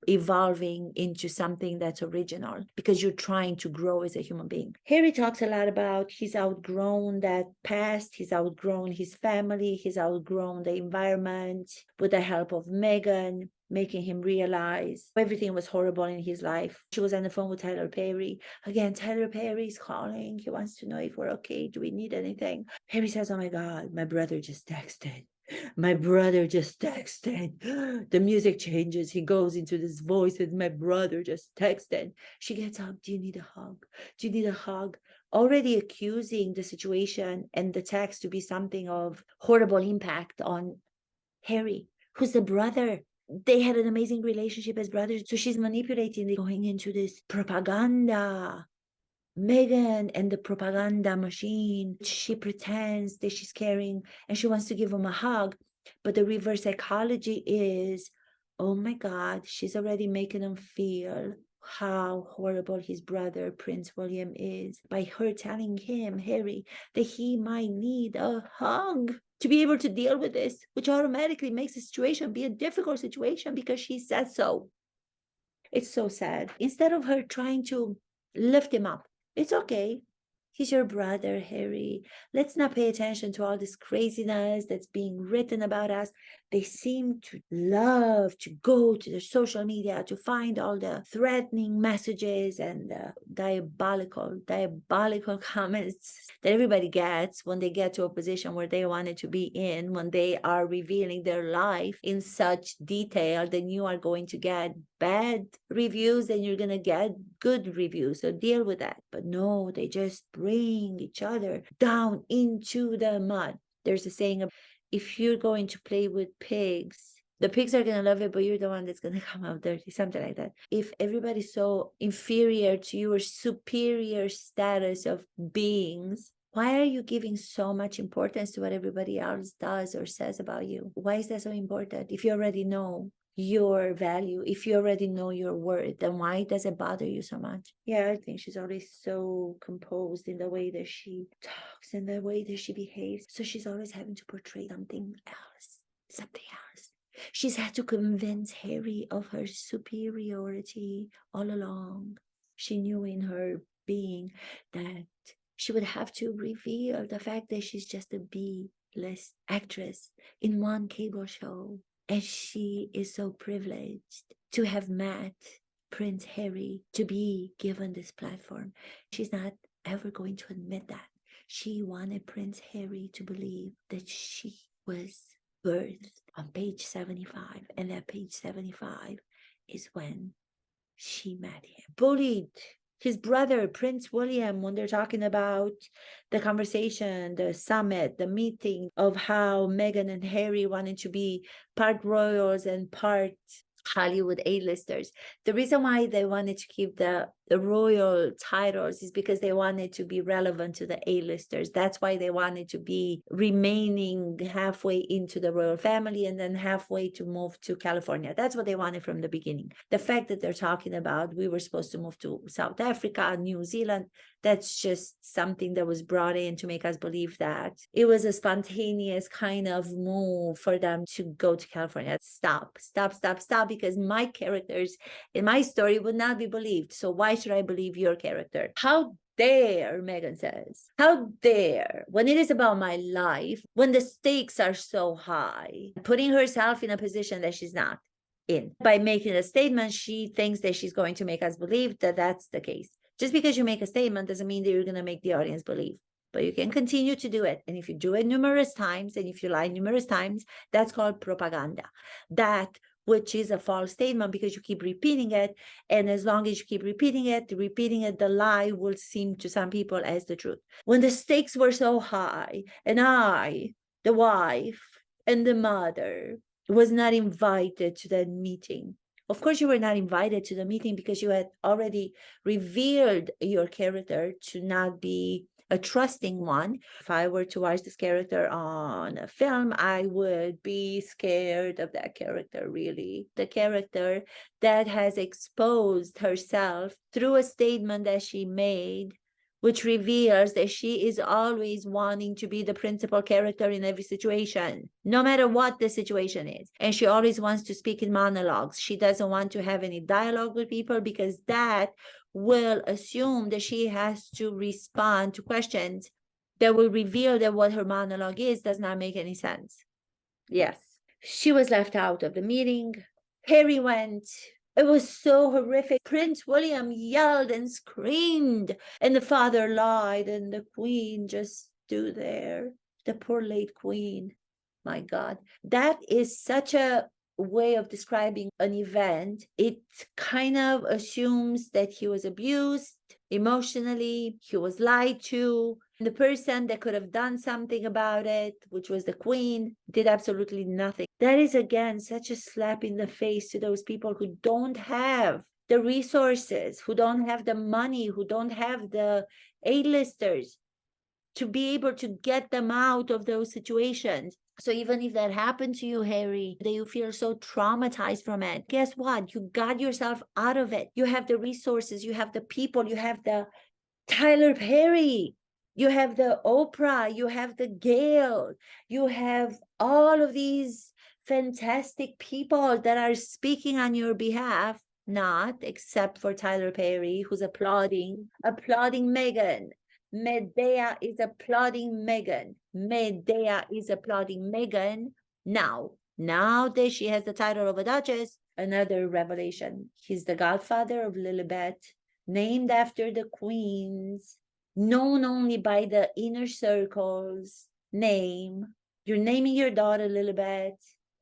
evolving into something that's original because you're trying to grow as a human being. Harry talks a lot about he's outgrown that past, he's outgrown his family, he's outgrown the environment with the help of Meghan, making him realize everything was horrible in his life. She was on the phone with Tyler Perry. Again, Tyler Perry's calling. He wants to know if we're okay. Do we need anything? Harry says, oh my God, my brother just texted. My brother just texted. The music changes. He goes into this voice and my brother just texted. She gets up. Do you need a hug? Do you need a hug? already accusing the situation and the text to be something of horrible impact on Harry, who's the brother. They had an amazing relationship as brothers. So she's manipulating, going into this propaganda. Meghan and the propaganda machine. She pretends that she's caring and she wants to give him a hug. But the reverse psychology is, oh my God, she's already making him feel how horrible his brother, Prince William, is by her telling him, Harry, that he might need a hug to be able to deal with this, which automatically makes the situation be a difficult situation because she said so. It's so sad. Instead of her trying to lift him up, it's okay. He's your brother, Harry. Let's not pay attention to all this craziness that's being written about us. They seem to love to go to the social media to find all the threatening messages and the diabolical comments that everybody gets when they get to a position where they wanted to be in, when they are revealing their life in such detail. Then you are going to get bad reviews and you're going to get good reviews. So deal with that. But no, they just bring each other down into the mud. There's a saying of, if you're going to play with pigs, the pigs are going to love it, but you're the one that's going to come out dirty, something like that. If everybody's so inferior to your superior status of beings, why are you giving so much importance to what everybody else does or says about you? Why is that so important? If you already know your value, if you already know your worth, then why does it bother you so much? Yeah, I think she's always so composed in the way that she talks and the way that she behaves. So she's always having to portray something else. She's had to convince Harry of her superiority all along. She knew in her being that she would have to reveal the fact that she's just a B-list actress in one cable show. And she is so privileged to have met Prince Harry, to be given this platform. She's not ever going to admit that. She wanted Prince Harry to believe that she was birthed on page 75. And that page 75 is when she met him. Bullied his brother, Prince William, when they're talking about the conversation, the summit, the meeting of how Meghan and Harry wanted to be part royals and part Hollywood A-listers. The reason why they wanted to keep the royal titles is because they wanted to be relevant to the A-listers. That's why they wanted to be remaining halfway into the royal family and then halfway to move to California. That's what they wanted from the beginning. The fact that they're talking about we were supposed to move to South Africa, New Zealand, that's just something that was brought in to make us believe that it was a spontaneous kind of move for them to go to California. Stop, because my characters in my story would not be believed. So why should I believe your character? How dare, Meghan says. How dare, when it is about my life, when the stakes are so high, putting herself in a position that she's not in. By making a statement, she thinks that she's going to make us believe that that's the case. Just because you make a statement doesn't mean that you're going to make the audience believe. But you can continue to do it. And if you do it numerous times, and if you lie numerous times, that's called propaganda. That which is a false statement because you keep repeating it. And as long as you keep repeating it, the lie will seem to some people as the truth. When the stakes were so high, and I, the wife and the mother, was not invited to that meeting. Of course, you were not invited to the meeting because you had already revealed your character to not be a trusting one. If I were to watch this character on a film, I would be scared of that character, really. The character that has exposed herself through a statement that she made, which reveals that she is always wanting to be the principal character in every situation, no matter what the situation is. And she always wants to speak in monologues. She doesn't want to have any dialogue with people because that will assume that she has to respond to questions that will reveal that what her monologue is does not make any sense. Yes, she was left out of the meeting. Harry went. It was so horrific. Prince William yelled and screamed, and the father lied, and the queen just stood there. The poor late queen. My God. That is such a way of describing an event. It kind of assumes that he was abused, Emotionally, he was lied to. The person that could have done something about it, which was the queen, did absolutely nothing. That is, again, such a slap in the face to those people who don't have the resources, who don't have the money, who don't have the A-listers to be able to get them out of those situations. So even if that happened to you, Harry, that you feel so traumatized from it, guess what? You got yourself out of it. You have the resources, you have the people, you have the Tyler Perry, you have the Oprah, you have the Gail, you have all of these fantastic people that are speaking on your behalf, not except for Tyler Perry, who's applauding Meghan. Medea is applauding Meghan. Medea is applauding Meghan now. Now that she has the title of a duchess, another revelation. He's the godfather of Lilibet, named after the queens, known only by the inner circles name. You're naming your daughter Lilibet,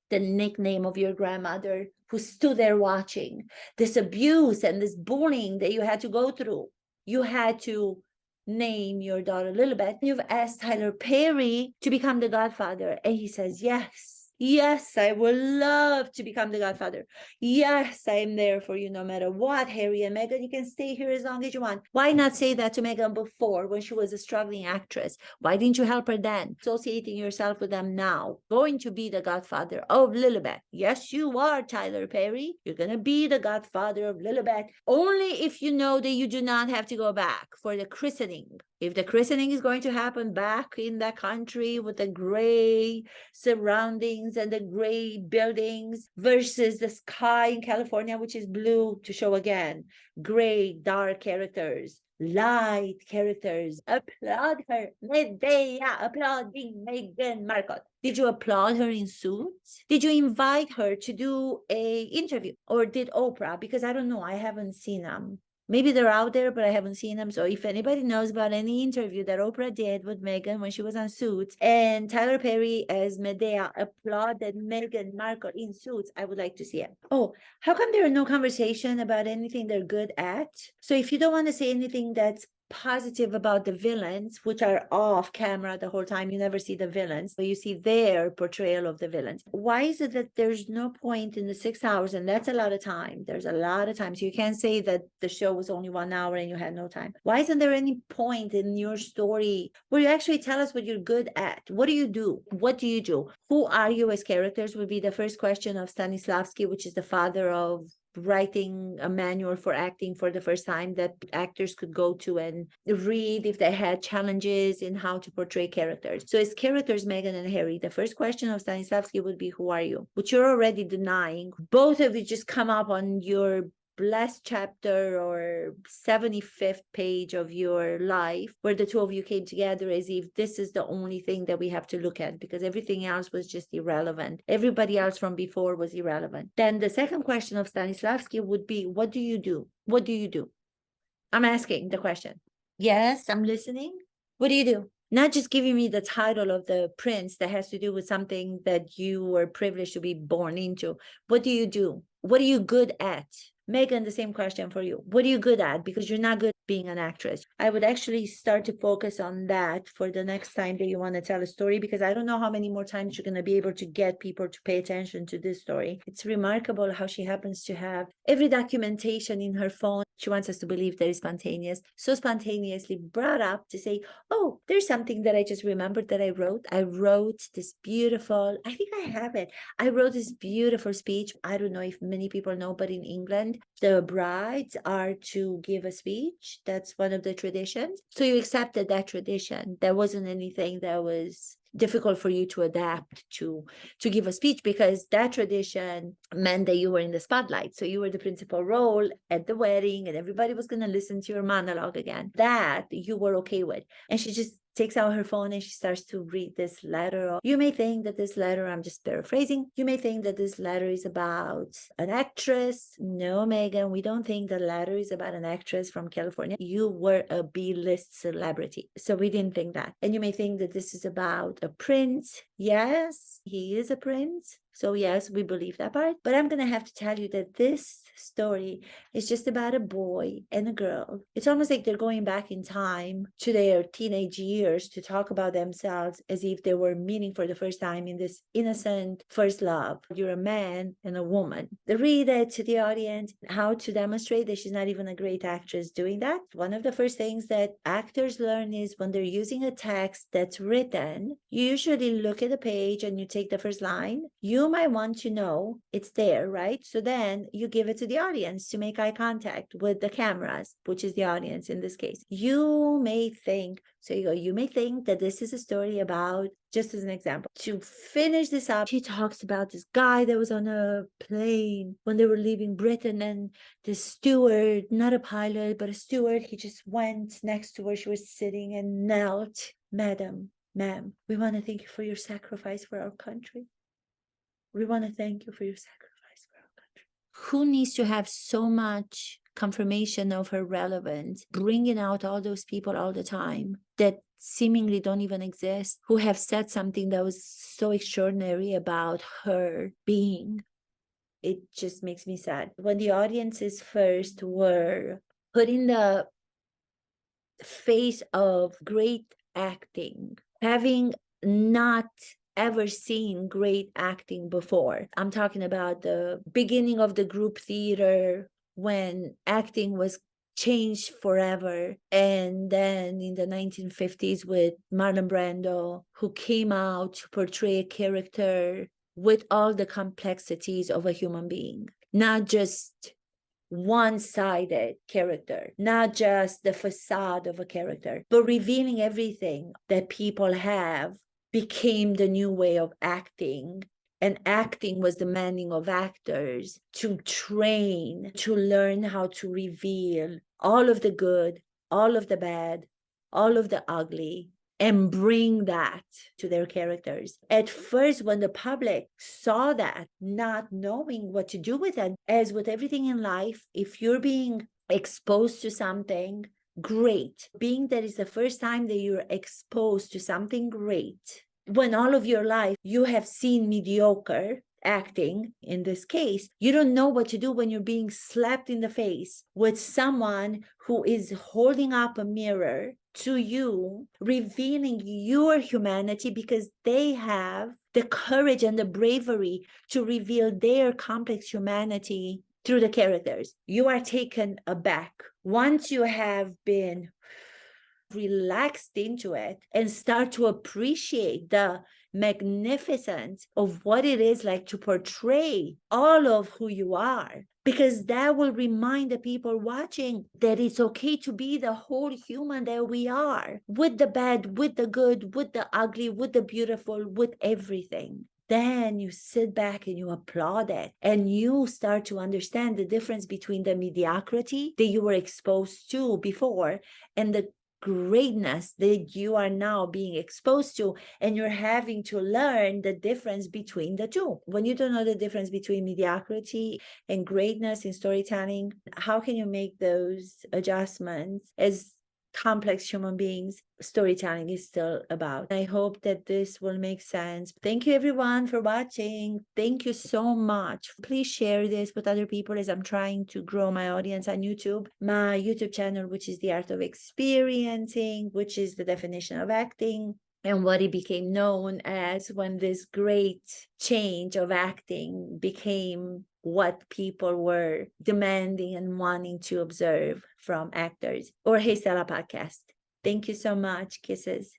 the nickname of your grandmother, who stood there watching this abuse and this bullying that you had to go through. You had to name your daughter Lilibet. You've asked Tyler Perry to become the godfather, and he says, yes. Yes, I would love to become the godfather. Yes, I am there for you no matter what, Harry and Meghan. You can stay here as long as you want. Why not say that to Meghan before, when she was a struggling actress? Why didn't you help her then? Associating yourself with them now. Going to be the godfather of Lilibet. Yes, you are, Tyler Perry. You're going to be the godfather of Lilibet. Only if you know that you do not have to go back for the christening. If the christening is going to happen back in that country with the gray surroundings and the gray buildings versus the sky in California, which is blue, to show again gray, dark characters, light characters. Applaud her. Medea applauding Meghan Markle. Did you applaud her in suits? Did you invite her to do a interview? Or did Oprah? Because I don't know, I haven't seen them. Maybe they're out there, but I haven't seen them. So if anybody knows about any interview that Oprah did with Meghan when she was on Suits, and Tyler Perry as Medea applauded Meghan Markle in Suits, I would like to see it. Oh, how come there are no conversation about anything they're good at? So if you don't want to say anything that's positive about the villains, which are off camera the whole time, you never see the villains, but you see their portrayal of the villains. Why is it that there's no point in the 6 hours? And that's a lot of time. There's a lot of time. So you can't say that the show was only 1 hour and you had no time. Why isn't there any point in your story where you actually tell us what you're good at? What do you do? What do you do? Who are you as characters would be the first question of Stanislavski, which is the father of writing a manual for acting for the first time that actors could go to and read if they had challenges in how to portray characters. So as characters, Meghan and Harry, the first question of Stanislavski would be, who are you? Which you're already denying. Both of you just come up on your last chapter or 75th page of your life where the two of you came together as if this is the only thing that we have to look at, because everything else was just irrelevant. Everybody else from before was irrelevant. Then the second question of Stanislavski would be, what do you do? What do you do? I'm asking the question. Yes, I'm listening. What do you do? Not just giving me the title of the prince that has to do with something that you were privileged to be born into. What do you do? What are you good at? Meghan, the same question for you. What are you good at? Because you're not good at being an actress. I would actually start to focus on that for the next time that you want to tell a story, because I don't know how many more times you're going to be able to get people to pay attention to this story. It's remarkable how she happens to have every documentation in her phone. She wants us to believe that is spontaneous, so spontaneously brought up to say, oh, there's something that I just remembered that I wrote. I wrote this beautiful, I think I have it. I wrote this beautiful speech. I don't know if many people know, but in England, the brides are to give a speech. That's one of the traditions. So you accepted that tradition. There wasn't anything that was difficult for you to adapt to give a speech, because that tradition meant that you were in the spotlight. So you were the principal role at the wedding and everybody was going to listen to your monologue again. That you were okay with. And she just takes out her phone and she starts to read this letter. You may think that this letter, I'm just paraphrasing, you may think that this letter is about an actress. No, Meghan, we don't think the letter is about an actress from California. You were a B-list celebrity, so we didn't think that. And you may think that this is about a prince. Yes, he is a prince. So yes, we believe that part. But I'm going to have to tell you that this story is just about a boy and a girl. It's almost like they're going back in time to their teenage years to talk about themselves as if they were meeting for the first time in this innocent first love. You're a man and a woman. They read it to the audience how to demonstrate that she's not even a great actress doing that. One of the first things that actors learn is when they're using a text that's written, you usually look at the page and you take the first line. You might want to know it's there, right? So then you give it to the audience to make eye contact with the cameras, which is the audience in this case. You may think, so you may think that this is a story about, just as an example, to finish this up, she talks about this guy that was on a plane when they were leaving Britain, and the steward, not a pilot, but a steward, he just went next to where she was sitting and knelt. Madam, ma'am, we want to thank you for your sacrifice for our country. We want to thank you for your sacrifice for our country. Who needs to have so much confirmation of her relevance, bringing out all those people all the time that seemingly don't even exist, who have said something that was so extraordinary about her being? It just makes me sad. When the audiences first were put in the face of great acting, having not ever seen great acting before. I'm talking about the beginning of the group theater when acting was changed forever. And then in the 1950s with Marlon Brando, who came out to portray a character with all the complexities of a human being, not just one-sided character, not just the facade of a character, but revealing everything that people have, became the new way of acting. And acting was demanding of actors to train, to learn how to reveal all of the good, all of the bad, all of the ugly, and bring that to their characters. At first, when the public saw that, not knowing what to do with it, as with everything in life, if you're being exposed to something great, being that is the first time that you're exposed to something great, when all of your life you have seen mediocre acting, in this case, you don't know what to do when you're being slapped in the face with someone who is holding up a mirror to you, revealing your humanity, because they have the courage and the bravery to reveal their complex humanity through the characters. You are taken aback. Once you have been relaxed into it and start to appreciate the magnificence of what it is like to portray all of who you are, because that will remind the people watching that it's okay to be the whole human that we are, with the bad, with the good, with the ugly, with the beautiful, with everything. Then you sit back and you applaud it, and you start to understand the difference between the mediocrity that you were exposed to before and the greatness that you are now being exposed to, and you're having to learn the difference between the two. When you don't know the difference between mediocrity and greatness in storytelling, how can you make those adjustments? As complex human beings, storytelling is still about. I hope that this will make sense. Thank you everyone for watching. Thank you so much. Please share this with other people as I'm trying to grow my audience on YouTube. My YouTube channel, which is The Art of Experiencing, which is the definition of acting, and what it became known as when this great change of acting became what people were demanding and wanting to observe from actors. Or Hey Stella podcast. Thank you so much. Kisses.